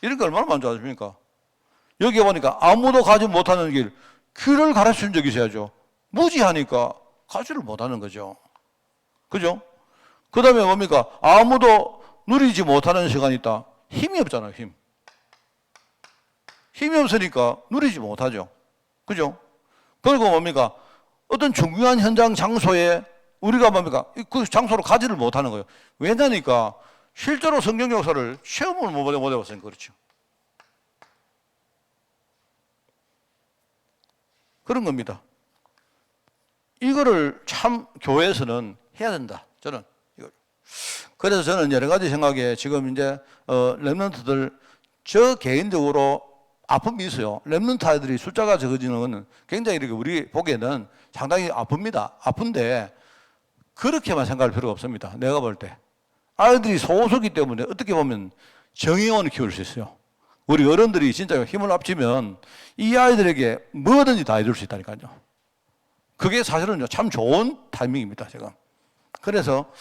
이런 거 얼마나 많지 않습니까? 여기 보니까 아무도 가지 못하는 길을 가르쳐준 적이 있어야죠. 무지하니까 가지를 못하는 거죠. 그죠? 그 다음에 뭡니까? 아무도 누리지 못하는 시간이 있다. 힘이 없잖아요, 힘. 힘이 없으니까 누리지 못하죠. 그죠? 그리고 뭡니까? 어떤 중요한 현장 장소에 우리가 뭡니까? 그 장소로 가지를 못하는 거예요. 왜냐니까 실제로 성경 역사를 체험을 못 해봤으니까 그렇죠. 그런 겁니다. 이거를 참 교회에서는 해야 된다. 저는 이걸. 그래서 저는 여러 가지 생각에 지금 이제 렘넌트들 저 개인적으로 아픔이 있어요. 렘넌트 아이들이 숫자가 적어지는 건 굉장히 이렇게 우리 보기에는 상당히 아픕니다. 아픈데 그렇게만 생각할 필요가 없습니다. 내가 볼 때. 아이들이 소수기 때문에 어떻게 보면 정의원을 키울 수 있어요. 우리 어른들이 진짜 힘을 합치면 이 아이들에게 뭐든지 다 해줄 수 있다니까요. 그게 사실은 참 좋은 타이밍입니다, 제가. 그래서,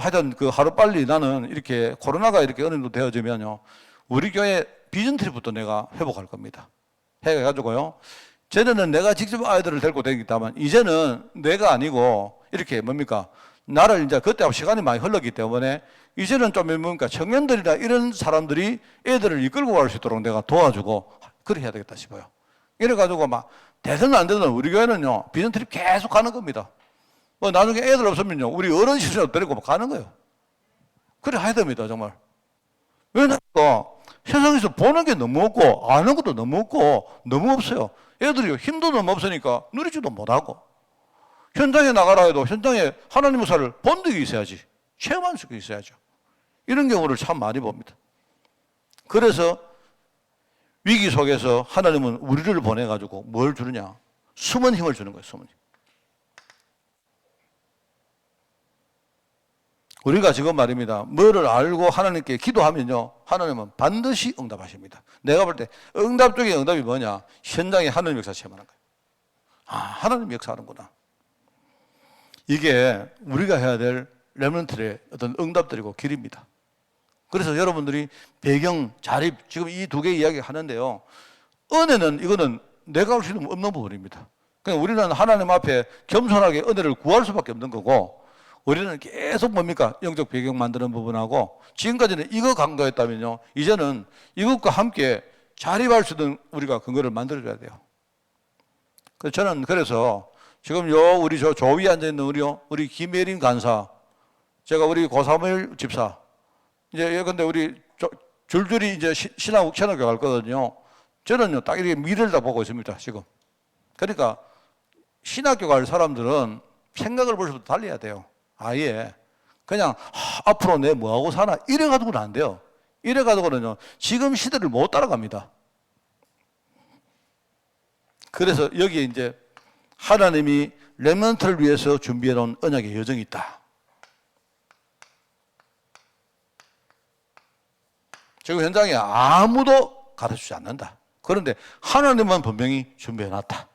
하여튼 그 하루빨리 나는 이렇게 코로나가 이렇게 어느 정도 되어지면요. 우리 교회 비전 트립부터 내가 회복할 겁니다. 해가지고요. 전에는 내가 직접 아이들을 데리고 다니겠다만 이제는 내가 아니고 이렇게 뭡니까? 나를 이제 그때하고 시간이 많이 흘렀기 때문에 이제는 좀 뭡니까? 청년들이나 이런 사람들이 애들을 이끌고 갈 수 있도록 내가 도와주고 그렇게 해야 되겠다 싶어요. 이래가지고 막 되든 안 되든 우리 교회는요, 비전 트립 계속 가는 겁니다. 뭐 나중에 애들 없으면요, 우리 어른시설 데리고 가는 거예요. 그래 해야 됩니다, 정말. 왜냐면 세상에서 보는 게 너무 없고 아는 것도 너무 없고 너무 없어요. 애들이 힘도 너무 없으니까 누리지도 못하고 현장에 나가라 해도 현장에 하나님 역사를 본 적이 있어야지, 체험할 수 있어야죠. 이런 경우를 참 많이 봅니다. 그래서 위기 속에서 하나님은 우리를 보내가지고 뭘 주느냐? 숨은 힘을 주는 거예요, 숨은 힘. 우리가 지금 말입니다. 뭐를 알고 하나님께 기도하면요, 하나님은 반드시 응답하십니다. 내가 볼 때 응답 중에 응답이 뭐냐? 현장에 하나님 역사 체험하는 거예요. 아, 하나님 역사하는구나. 이게 우리가 해야 될 렘넌트의 어떤 응답들이고 길입니다. 그래서 여러분들이 배경, 자립, 지금 이 두 개 이야기 하는데요. 은혜는 이거는 내가 할 수 있는 없는 부분입니다. 그냥 우리는 하나님 앞에 겸손하게 은혜를 구할 수밖에 없는 거고, 우리는 계속 뭡니까? 영적 배경 만드는 부분하고, 지금까지는 이거 간과했다면요, 이제는 이것과 함께 자립할 수 있는 우리가 근거를 만들어줘야 돼요. 그래서 저는 그래서 지금 우리 저 위에 앉아있는 우리 김예린 간사, 제가 우리 고사무엘 집사, 이제 근데 우리 줄줄이 이제 신학교 갈 거거든요. 저는요, 딱 이렇게 미래를 다 보고 있습니다, 지금. 그러니까 신학교 갈 사람들은 생각을 벌써부터 달려야 돼요. 아예. 그냥, 앞으로 내 뭐하고 사나? 이래가지고는 안 돼요. 이래가지고는요, 지금 시대를 못 따라갑니다. 그래서 여기에 이제 하나님이 렘넌트를 위해서 준비해 놓은 언약의 여정이 있다. 지금 현장에 아무도 가르쳐주지 않는다. 그런데 하나님은 분명히 준비해 놨다.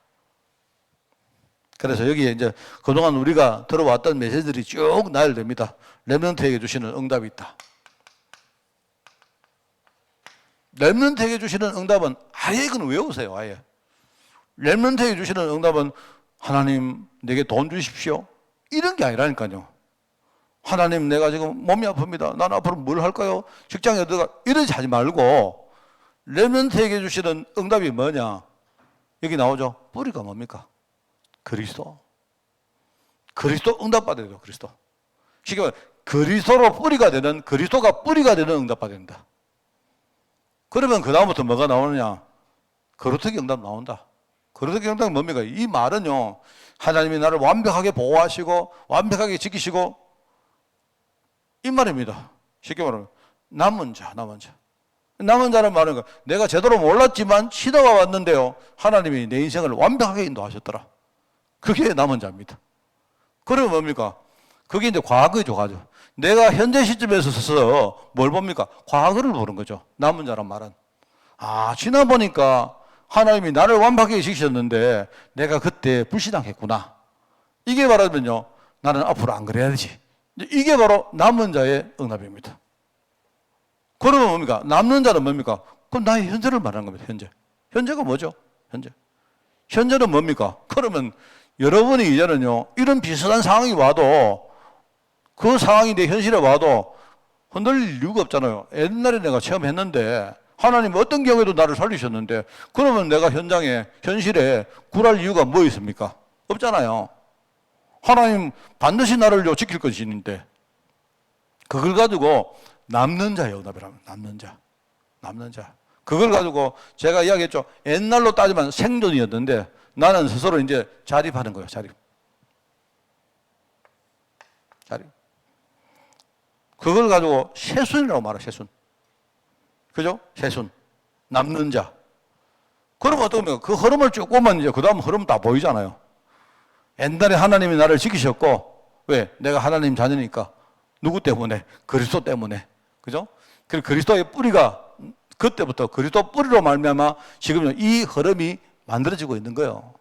그래서 여기에 이제 그동안 우리가 들어왔던 메시지들이 쭉 나열됩니다. 렘넌트에게 주시는 응답이 있다. 렘넌트에게 주시는 응답은 아예 이건 외우세요, 아예. 렘넌트에게 주시는 응답은 하나님 내게 돈 주십시오, 이런 게 아니라니까요. 하나님 내가 지금 몸이 아픕니다. 나는 앞으로 뭘 할까요? 직장에 들어가, 이러지 하지 말고 렘넌트에게 주시는 응답이 뭐냐? 여기 나오죠. 뿌리가 뭡니까? 그리스도. 그리스도 응답받아야 돼요. 그리스도. 쉽게 말해 그리스도로 뿌리가 되는, 그리스도가 뿌리가 되는 응답받아야 된다. 그러면 그 다음부터 뭐가 나오느냐? 거루터기 응답 나온다. 거루터기 응답은 뭡니까? 이 말은요, 하나님이 나를 완벽하게 보호하시고 완벽하게 지키시고 이 말입니다. 쉽게 말하면 남은 자, 남은 자. 남은 자는 말은 내가 제대로 몰랐지만 시대가 왔는데요, 하나님이 내 인생을 완벽하게 인도하셨더라. 그게 남은 자입니다. 그러면 뭡니까? 그게 이제 과거죠, 과거. 내가 현재 시점에서 서서 뭘 봅니까? 과거를 보는 거죠. 남은 자란 말은. 아, 지나보니까 하나님이 나를 완벽하게 지키셨는데 내가 그때 불신앙했구나. 이게 말하면요, 나는 앞으로 안 그래야 되지. 이게 바로 남은 자의 응답입니다. 그러면 뭡니까? 남는 자는 뭡니까? 그럼 나의 현재를 말하는 겁니다. 현재. 현재가 뭐죠? 현재. 현재는 뭡니까? 그러면 여러분이 이제는요, 이런 비슷한 상황이 와도, 그 상황이 내 현실에 와도 흔들릴 이유가 없잖아요. 옛날에 내가 체험했는데 하나님 어떤 경우에도 나를 살리셨는데, 그러면 내가 현실에 굴할 이유가 뭐 있습니까? 없잖아요. 하나님 반드시 나를 지킬 것인데. 그걸 가지고 남는 자의 응답이라면 남는 자. 남는 자. 그걸 가지고 제가 이야기했죠. 옛날로 따지면 생존이었는데 나는 스스로 이제 자립하는 거예요. 자립. 그걸 가지고 세순이라고 말해요. 세순. 그죠? 세순. 남는 자. 그러면 어떻게 그 흐름을 쭉 보면 이제 그 다음 흐름 다 보이잖아요. 옛날에 하나님이 나를 지키셨고, 왜? 내가 하나님 자녀니까. 누구 때문에? 그리스도 때문에. 그죠? 그 그리스도의 뿌리가 그때부터 그리스도 뿌리로 말미암아 지금 이 흐름이 만들어지고 있는 거예요.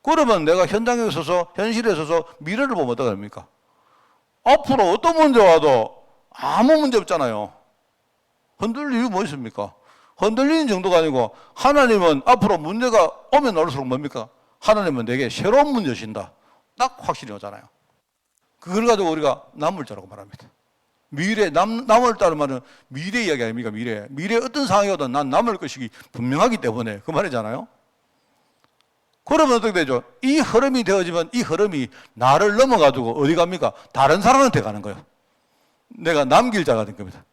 그러면 내가 현장에 서서 현실에 서서 미래를 보면 어떻게 됩니까? 앞으로 어떤 문제 와도 아무 문제 없잖아요. 흔들릴 이유 뭐 있습니까? 흔들리는 정도가 아니고 하나님은 앞으로 문제가 오면 올수록 뭡니까? 하나님은 내게 새로운 문제 주신다. 딱 확실히 오잖아요. 그걸 가지고 우리가 남을 자라고 말합니다. 미래, 남을 자라는 말은 미래 이야기 아닙니까? 미래 어떤 상황이 오든 난 남을 것이 분명하기 때문에 그 말이잖아요. 그러면 어떻게 되죠? 이 흐름이 되어지면 이 흐름이 나를 넘어가지고 어디 갑니까? 다른 사람한테 가는 거예요. 내가 남길 자가 된 겁니다.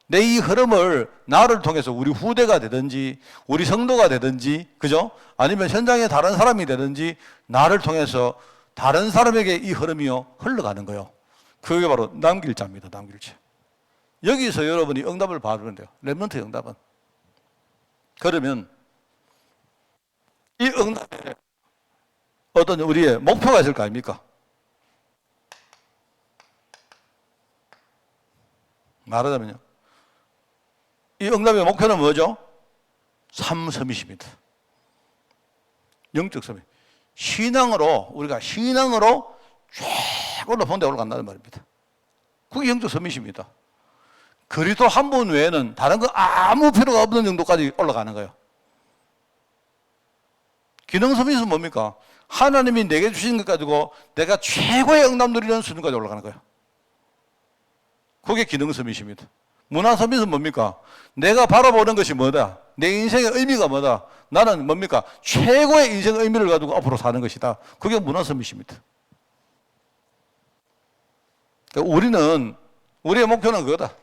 내 이 흐름을 나를 통해서 우리 후대가 되든지 우리 성도가 되든지 그죠? 아니면 현장에 다른 사람이 되든지 나를 통해서 다른 사람에게 이 흐름이요 흘러가는 거예요. 그게 바로 남길 자입니다. 남길 자. 여기서 여러분이 응답을 받으면 돼요. 렘넌트 응답은. 그러면 이 응답에 어떤 우리의 목표가 있을 거 아닙니까? 말하자면요. 이 응답의 목표는 뭐죠? 삼섬이십니다. 영적 섬이. 신앙으로, 우리가 신앙으로 최고 높은 데 올라간다는 말입니다. 그게 영적 섬이십니다. 그리스도 한 분 외에는 다른 거 아무 필요가 없는 정도까지 올라가는 거예요. 기능섬이는 뭡니까? 하나님이 내게 주신 것 가지고 내가 최고의 응답 누리는 수준까지 올라가는 거예요. 그게 기능섬이십니다. 문화섬이는 뭡니까? 내가 바라보는 것이 뭐다? 내 인생의 의미가 뭐다? 나는 뭡니까? 최고의 인생의 의미를 가지고 앞으로 사는 것이다. 그게 문화섬이십니다. 그러니까 우리의 목표는 그거다.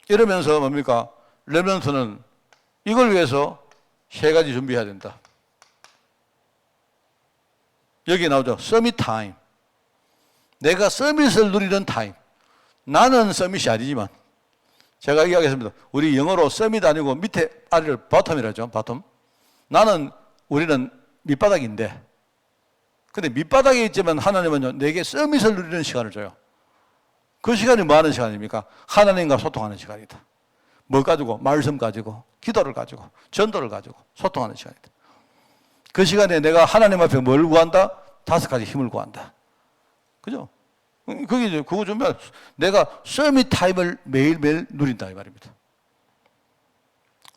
이러면서 뭡니까? 렘넌트는 이걸 위해서 세 가지 준비해야 된다. 여기 나오죠. 서밋 타임. 내가 서밋을 누리는 타임. 나는 서밋이 아니지만 제가 이야기했습니다. 우리 영어로 서밋 아니고 밑에 아래를 바텀이라죠. 바텀. 우리는 밑바닥인데 근데 밑바닥에 있지만 하나님은요 내게 서밋을 누리는 시간을 줘요. 그 시간이 뭐 하는 시간입니까? 하나님과 소통하는 시간이다. 뭐 가지고? 말씀 가지고, 기도를 가지고, 전도를 가지고 소통하는 시간이다. 그 시간에 내가 하나님 앞에 뭘 구한다? 5가지 힘을 구한다. 그죠? 그게 이제 그거 준비할 내가 서밋 타임을 매일매일 누린다 이 말입니다.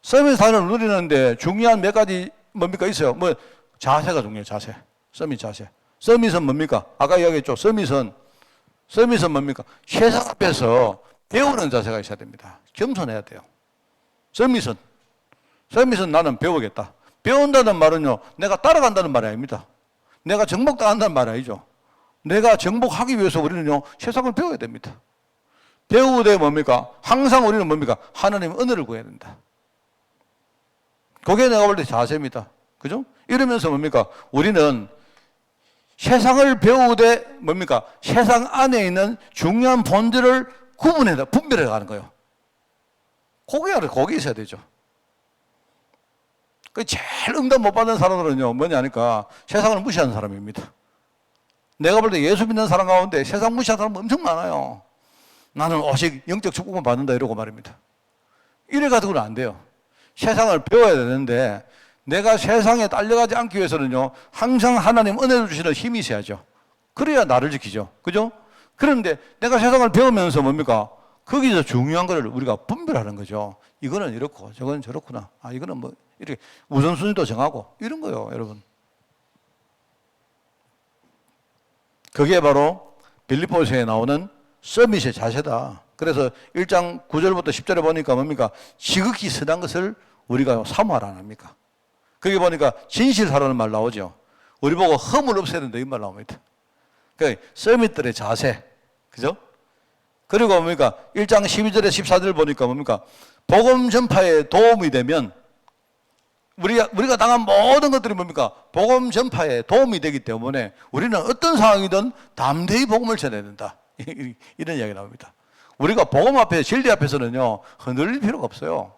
서밋 타임을 누리는데 중요한 몇 가지 뭡니까 있어요. 뭐 자세가 중요해요. 자세. 서밋 자세. 서밋은 뭡니까? 아까 이야기했죠. 서밋은 뭡니까? 세상 앞에서 배우는 자세가 있어야 됩니다. 겸손해야 돼요. 서밋은 나는 배우겠다. 배운다는 말은요, 내가 따라간다는 말이 아닙니다. 내가 정복당한다는 말이 아니죠. 내가 정복하기 위해서 우리는요, 세상을 배워야 됩니다. 배우되 뭡니까? 항상 우리는 뭡니까? 하나님의 은혜를 구해야 된다. 그게 내가 볼 때 자세입니다. 그죠? 이러면서 뭡니까? 우리는 세상을 배우되 뭡니까? 세상 안에 있는 중요한 본질을 분별해 가는 거예요. 거기 있어야 되죠. 그 제일 응답 못 받는 사람들은요, 뭐냐니까 세상을 무시하는 사람입니다. 내가 볼 때 예수 믿는 사람 가운데 세상 무시하는 사람 엄청 많아요. 나는 오직 영적 축복만 받는다 이러고 말입니다. 이래 가지고는 안 돼요. 세상을 배워야 되는데 내가 세상에 딸려가지 않기 위해서는요, 항상 하나님 은혜를 주시는 힘이 있어야죠. 그래야 나를 지키죠. 그죠? 그런데 내가 세상을 배우면서 뭡니까? 거기서 중요한 거를 우리가 분별하는 거죠. 이거는 이렇고, 저거는 저렇구나. 이거는 뭐, 이렇게 우선순위도 정하고, 이런 거예요, 여러분. 그게 바로 빌립보서에 나오는 서밋의 자세다. 그래서 1장 9절부터 10절에 보니까 뭡니까? 지극히 선한 것을 우리가 사모하라 안 합니까? 거기 보니까 진실하라는 말 나오죠. 우리 보고 흠을 없애야 된다 이 말 나옵니다. 그 서밋들의 자세. 그죠? 그리고 뭡니까? 1장 12절에 14절 보니까 뭡니까? 복음 전파에 도움이 되면 우리가 당한 모든 것들이 뭡니까? 복음 전파에 도움이 되기 때문에 우리는 어떤 상황이든 담대히 복음을 전해야 된다. 이런 이야기 나옵니다. 우리가 복음 앞에, 진리 앞에서는요, 흔들릴 필요가 없어요.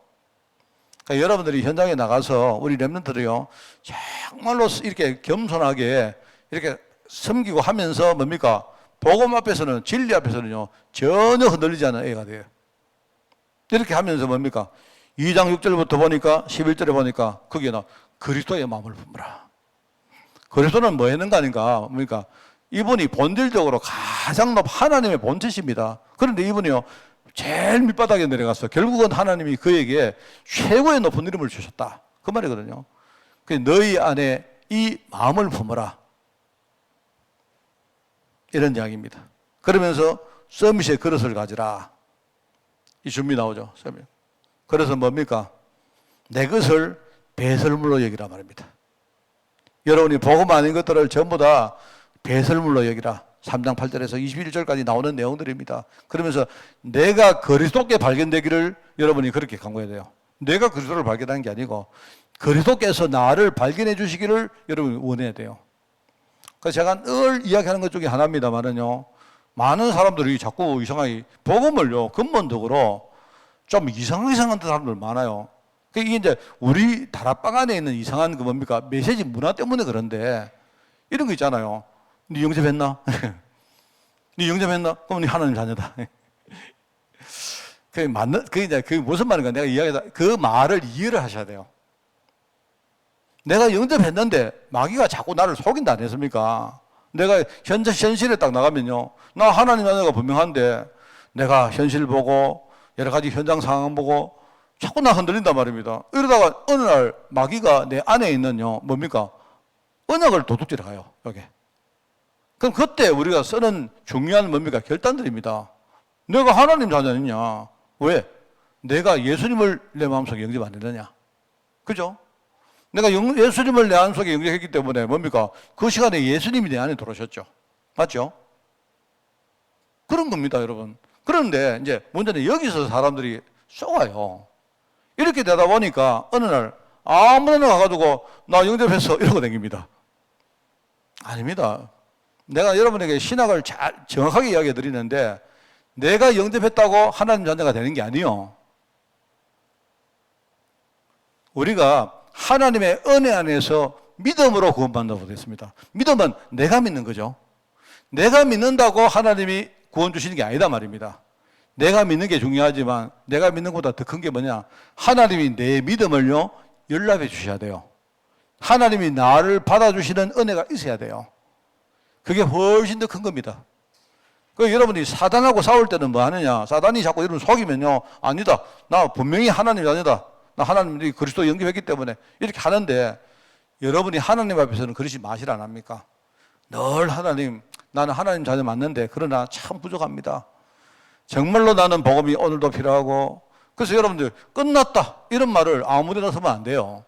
그러니까 여러분들이 현장에 나가서 우리 렘넌트들이요, 정말로 이렇게 겸손하게 이렇게 섬기고 하면서 뭡니까? 복음 앞에서는, 진리 앞에서는요, 전혀 흔들리지 않은 애가 돼요. 이렇게 하면서 뭡니까? 2장 6절부터 보니까 11절에 보니까 거기에 나 그리스도의 마음을 품으라. 그리스도는 뭐 했는가 아닌가? 뭡니까? 이분이 본질적으로 가장 높은 하나님의 본체십니다. 그런데 이분이요, 제일 밑바닥에 내려가서 결국은 하나님이 그에게 최고의 높은 이름을 주셨다. 그 말이거든요. 너희 안에 이 마음을 품어라. 이런 이야기입니다. 그러면서 서밋의 그릇을 가지라. 이 준비 나오죠. 서밋. 그래서 뭡니까? 내 것을 배설물로 여기라 말입니다. 여러분이 복음 아닌 것들을 전부 다 배설물로 여기라. 3장 8절에서 21절까지 나오는 내용들입니다. 그러면서 내가 그리스도께 발견되기를 여러분이 그렇게 간구해야 돼요. 내가 그리스도를 발견하는 게 아니고 그리스도께서 나를 발견해 주시기를 여러분이 원해야 돼요. 그래서 제가 늘 이야기하는 것 중에 하나입니다만은요, 많은 사람들이 자꾸 이상하게 복음을요, 근본적으로 좀 이상한 사람들 많아요. 이게 이제 우리 다락방 안에 있는 이상한 그 뭡니까? 메시지 문화 때문에 그런데 이런 거 있잖아요. 네 영접했나? 네 영접했나? 그럼 네 하나님 자녀다. 그게 맞는, 그게 이제 그게 무슨 말인가? 내가 이야기하다. 그 말을 이해를 하셔야 돼요. 내가 영접했는데 마귀가 자꾸 나를 속인다 안 했습니까? 내가 현실에 딱 나가면요, 나 하나님 자녀가 분명한데 내가 현실 보고 여러 가지 현장 상황 보고 자꾸 나 흔들린단 말입니다. 이러다가 어느 날 마귀가 내 안에 있는요, 뭡니까? 언약을 도둑질해 가요, 여기. 그럼 그때 우리가 쓰는 중요한 뭡니까? 결단들입니다. 내가 하나님 자녀느냐? 왜? 내가 예수님을 내 마음속에 영접 안 했느냐? 그죠? 내가 예수님을 내 마음속에 영접했기 때문에 뭡니까? 그 시간에 예수님이 내 안에 들어오셨죠. 맞죠? 그런 겁니다, 여러분. 그런데 이제 문제는 여기서 사람들이 쏘아요. 이렇게 되다 보니까 어느 날 아무나 가가지고 나 영접했어 이러고 다닙니다. 아닙니다. 내가 여러분에게 신학을 잘 정확하게 이야기해 드리는데 내가 영접했다고 하나님 자녀가 되는 게 아니에요. 우리가 하나님의 은혜 안에서 믿음으로 구원받는다고 되어 있습니다. 믿음은 내가 믿는 거죠. 내가 믿는다고 하나님이 구원 주시는 게 아니다 말입니다. 내가 믿는 게 중요하지만 내가 믿는 것보다 더 큰 게 뭐냐? 하나님이 내 믿음을요, 연락해 주셔야 돼요. 하나님이 나를 받아주시는 은혜가 있어야 돼요. 그게 훨씬 더 큰 겁니다. 그 여러분이 사단하고 싸울 때는 뭐 하느냐? 사단이 자꾸 여러분 속이면요, 아니다. 나 분명히 하나님 자녀다. 나 하나님이 그리스도 영접했기 때문에 이렇게 하는데 여러분이 하나님 앞에서는 그러지 마시라 안 합니까? 늘 하나님, 나는 하나님 자녀 맞는데 그러나 참 부족합니다. 정말로 나는 복음이 오늘도 필요하고, 그래서 여러분들 끝났다 이런 말을 아무 데나 쓰면 안 돼요.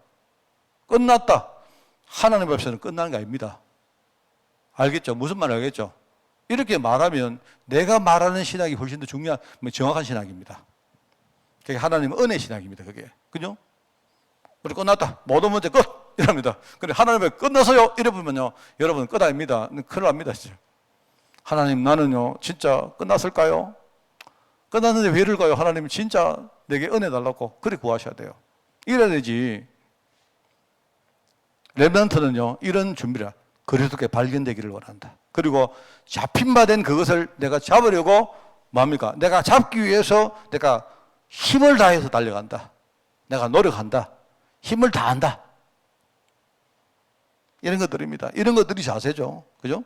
끝났다. 하나님 앞에서는 끝나는 게 아닙니다. 알겠죠? 무슨 말 알겠죠? 이렇게 말하면 내가 말하는 신학이 훨씬 더 중요한, 정확한 신학입니다. 그게 하나님의 은혜 신학입니다. 그게. 그죠? 우리 끝났다. 모든 문제 끝! 이랍니다. 근데 하나님의 끝났어요! 이래보면요, 여러분 끝 아닙니다. 큰일 납니다, 진짜. 하나님, 나는요, 진짜 끝났을까요? 끝났는데 왜 이럴까요? 하나님 진짜 내게 은혜 달라고. 그래 구하셔야 돼요. 이래야 되지. 렘넌트는요, 이런 준비라. 그리스도께 발견되기를 원한다. 그리고 잡힌 바 된 그것을 내가 잡으려고 뭡니까? 내가 잡기 위해서 내가 힘을 다해서 달려간다. 내가 노력한다. 힘을 다한다. 이런 것들입니다. 이런 것들이 자세죠. 그죠?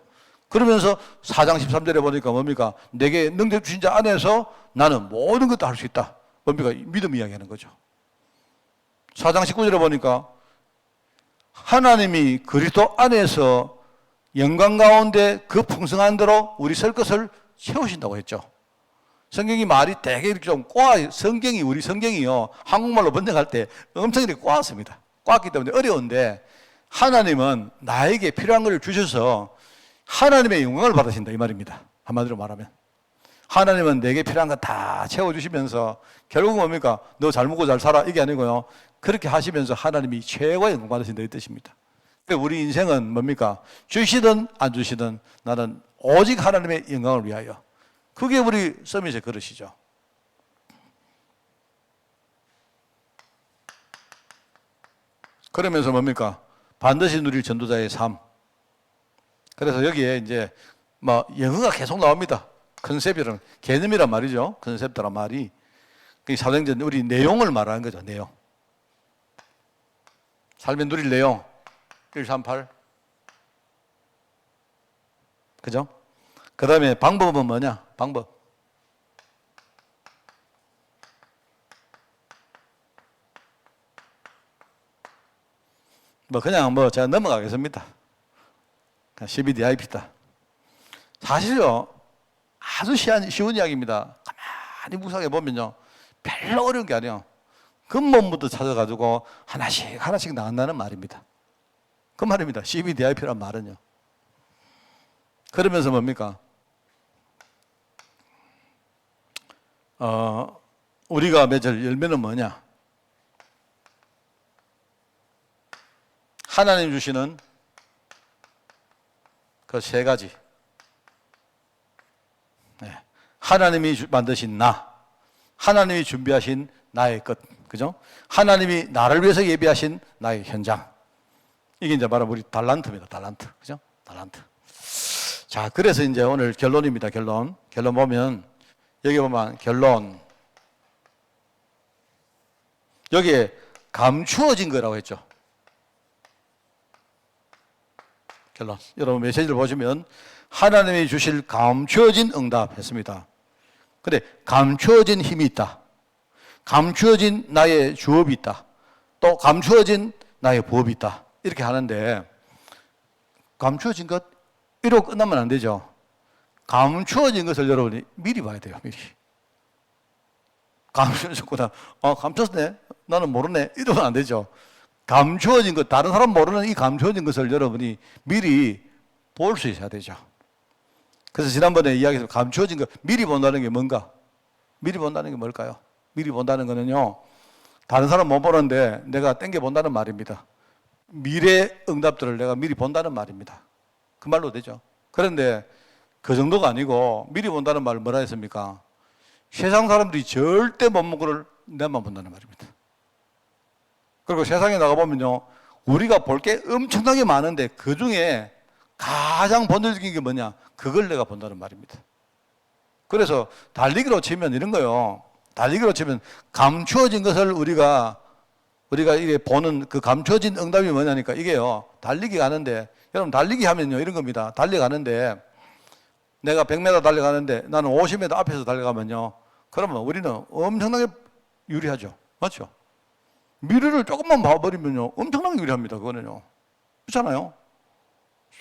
그러면서 4장 13절에 보니까 뭡니까? 내게 능력 주신 자 안에서 나는 모든 것도 할 수 있다. 뭡니까? 믿음 이야기하는 거죠. 4장 19절에 보니까 하나님이 그리스도 안에서 영광 가운데 그 풍성한 대로 우리 설 것을 채우신다고 했죠. 성경이 말이 되게 이렇게 좀 성경이, 우리 성경이요, 한국말로 번역할 때 엄청 이렇게 꼬았습니다. 꼬았기 때문에 어려운데 하나님은 나에게 필요한 것을 주셔서 하나님의 영광을 받으신다 이 말입니다. 한마디로 말하면 하나님은 내게 필요한 거 다 채워주시면서 결국 뭡니까? 너 잘 먹고 잘 살아 이게 아니고요. 그렇게 하시면서 하나님이 최고의 영광 받으신다 이 뜻입니다. 우리 인생은 뭡니까? 주시든 안 주시든 나는 오직 하나님의 영광을 위하여. 그게 우리 서밋의 그릇이죠. 그러면서 뭡니까? 반드시 누릴 전도자의 삶. 그래서 여기에 이제 뭐 영어가 계속 나옵니다. 컨셉이란 개념이란 말이죠. 컨셉이란 말이 사도행전 우리 내용을 말하는 거죠. 내용. 삶에 누릴 내용 138. 그죠? 그 다음에 방법은 뭐냐? 방법. 그냥 제가 넘어가겠습니다. CBDIP다. 사실요, 아주 쉬운 이야기입니다. 가만히 묵상해 보면요, 별로 어려운 게 아니에요. 근본부터 찾아가지고 하나씩 나간다는 말입니다. 그 말입니다. CBDIP란 말은요. 그러면서 뭡니까? 우리가 맺을 열매는 뭐냐? 하나님 주시는 그 세 가지. 네. 하나님이 만드신 나, 하나님이 준비하신 나의 것, 그죠? 하나님이 나를 위해서 예비하신 나의 현장. 이게 이제 바로 우리 달란트입니다. 달란트, 그죠? 달란트. 자, 그래서 이제 오늘 결론입니다. 결론 보면 여기 보면 결론. 여기에 감추어진 거라고 했죠. 결론. 여러분 메시지를 보시면 하나님이 주실 감추어진 응답 했습니다. 근데 감추어진 힘이 있다. 감추어진 나의 주업이 있다. 또 감추어진 나의 부업이 있다. 이렇게 하는데 감추어진 것 이러고 끝나면 안 되죠. 감추어진 것을 여러분이 미리 봐야 돼요. 미리. 감추어졌구나. 감췄네. 나는 모르네. 이러면 안 되죠. 감추어진 것, 다른 사람 모르는 이 감추어진 것을 여러분이 미리 볼 수 있어야 되죠. 그래서 지난번에 이야기해서 감추어진 것, 미리 본다는 게 뭔가? 미리 본다는 게 뭘까요? 미리 본다는 거는요, 다른 사람 못 보는데 내가 땡겨 본다는 말입니다. 미래 응답들을 내가 미리 본다는 말입니다. 그 말로 되죠. 그런데 그 정도가 아니고 미리 본다는 말을 뭐라 했습니까? 세상 사람들이 절대 못 먹을 걸 내만 본다는 말입니다. 그리고 세상에 나가보면요, 우리가 볼 게 엄청나게 많은데 그 중에 가장 본질적인 게 뭐냐? 그걸 내가 본다는 말입니다. 그래서 달리기로 치면 이런 거요. 달리기로 치면 감추어진 것을 우리가 이게 보는 그 감추어진 응답이 뭐냐니까 이게요. 달리기 가는데, 여러분 달리기 하면요, 이런 겁니다. 달려가는데 내가 100m 달려가는데 나는 50m 앞에서 달려가면요, 그러면 우리는 엄청나게 유리하죠. 맞죠? 미래를 조금만 봐버리면요, 엄청나게 유리합니다. 그거는요. 그렇잖아요?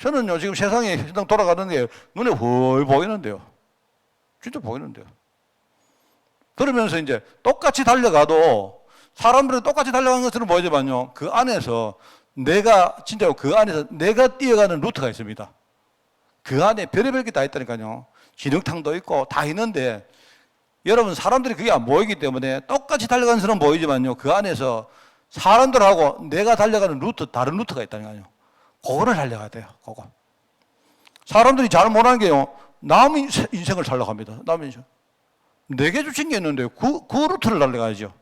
저는요, 지금 세상에 돌아가는 게 눈에 훨 보이는데요. 진짜 보이는데요. 그러면서 이제 똑같이 달려가도 사람들은 똑같이 달려가는 것처럼 보이지만요, 그 안에서 내가 뛰어가는 루트가 있습니다. 그 안에 별의별 게 다 있다니까요. 진흙탕도 있고 다 있는데 여러분 사람들이 그게 안 보이기 때문에 똑같이 달려가는 사람 보이지만요, 그 안에서 사람들하고 내가 달려가는 루트, 다른 루트가 있다니까요. 그거를 달려가야 돼요. 그거. 사람들이 잘 못하는 게요, 남의 인생을 살려갑니다. 남의 인생. 내게 주신 게 있는데 그 루트를 달려가야죠.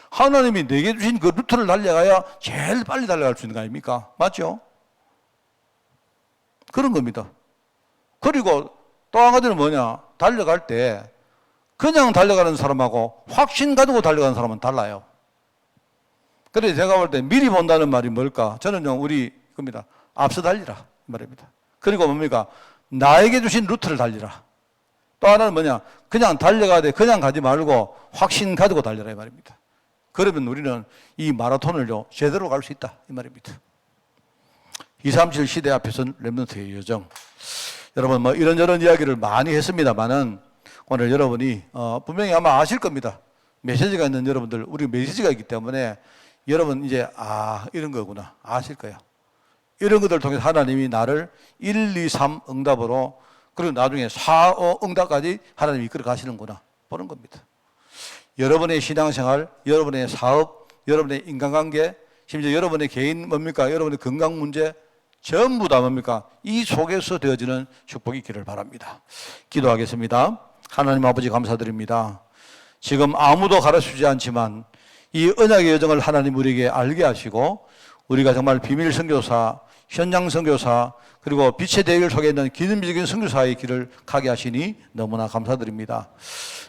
하나님이 내게 주신 그 루트를 달려가야 제일 빨리 달려갈 수 있는 거 아닙니까? 맞죠? 그런 겁니다. 그리고 또 한 가지는 뭐냐? 달려갈 때 그냥 달려가는 사람하고 확신 가지고 달려가는 사람은 달라요. 그래서 제가 볼 때 미리 본다는 말이 뭘까? 저는요, 우리 겁니다. 앞서 달리라 말입니다. 그리고 뭡니까? 나에게 주신 루트를 달리라. 또 하나는 뭐냐? 그냥 달려가되 그냥 가지 말고 확신 가지고 달려라 이 말입니다. 그러면 우리는 이 마라톤을요, 제대로 갈 수 있다 이 말입니다. 237 시대 앞에선 렘넌트의 여정. 여러분 뭐 이런저런 이야기를 많이 했습니다만은 오늘 여러분이 분명히 아마 아실 겁니다. 메시지가 있는 여러분들, 우리 메시지가 있기 때문에 여러분 이제 이런 거구나 아실 거예요. 이런 것들을 통해서 하나님이 나를 1, 2, 3 응답으로, 그리고 나중에 4, 5 응답까지 하나님이 이끌어 가시는구나 보는 겁니다. 여러분의 신앙생활, 여러분의 사업, 여러분의 인간관계, 심지어 여러분의 개인 뭡니까? 여러분의 건강 문제 전부 다 뭡니까? 이 속에서 되어지는 축복이 있기를 바랍니다. 기도하겠습니다. 하나님 아버지 감사드립니다. 지금 아무도 가르치지 않지만 이 언약의 여정을 하나님 우리에게 알게 하시고 우리가 정말 비밀 선교사, 현장 선교사, 그리고 빛의 대열 속에 있는 기능적인 선교사의 길을 가게 하시니 너무나 감사드립니다.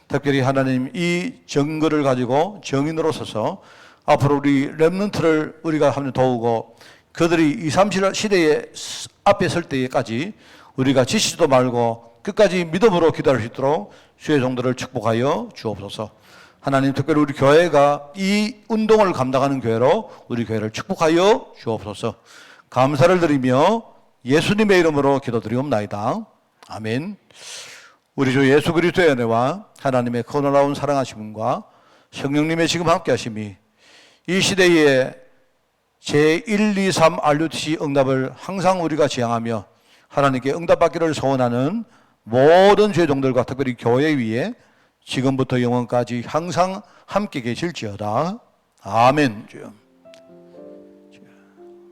특별히 하나님 이 증거를 가지고 정인으로 서서 앞으로 우리 렘넌트를 우리가 하면 도우고 그들이 2, 3 시대의 앞에 설 때까지 우리가 지치지도 말고 끝까지 믿음으로 기도할 수 있도록 주의 종들을 축복하여 주옵소서. 하나님 특별히 우리 교회가 이 운동을 감당하는 교회로 우리 교회를 축복하여 주옵소서. 감사를 드리며 예수님의 이름으로 기도드리옵나이다. 아멘. 우리 주 예수 그리스도의 은혜와 하나님의 그 놀라운 사랑하심과 성령님의 지금 함께 하심이 이 시대에 제1, 2, 3 RUTC 응답을 항상 우리가 지향하며 하나님께 응답받기를 소원하는 모든 죄종들과 특별히 교회 위에 지금부터 영원까지 항상 함께 계실지어다. 아멘. 주여.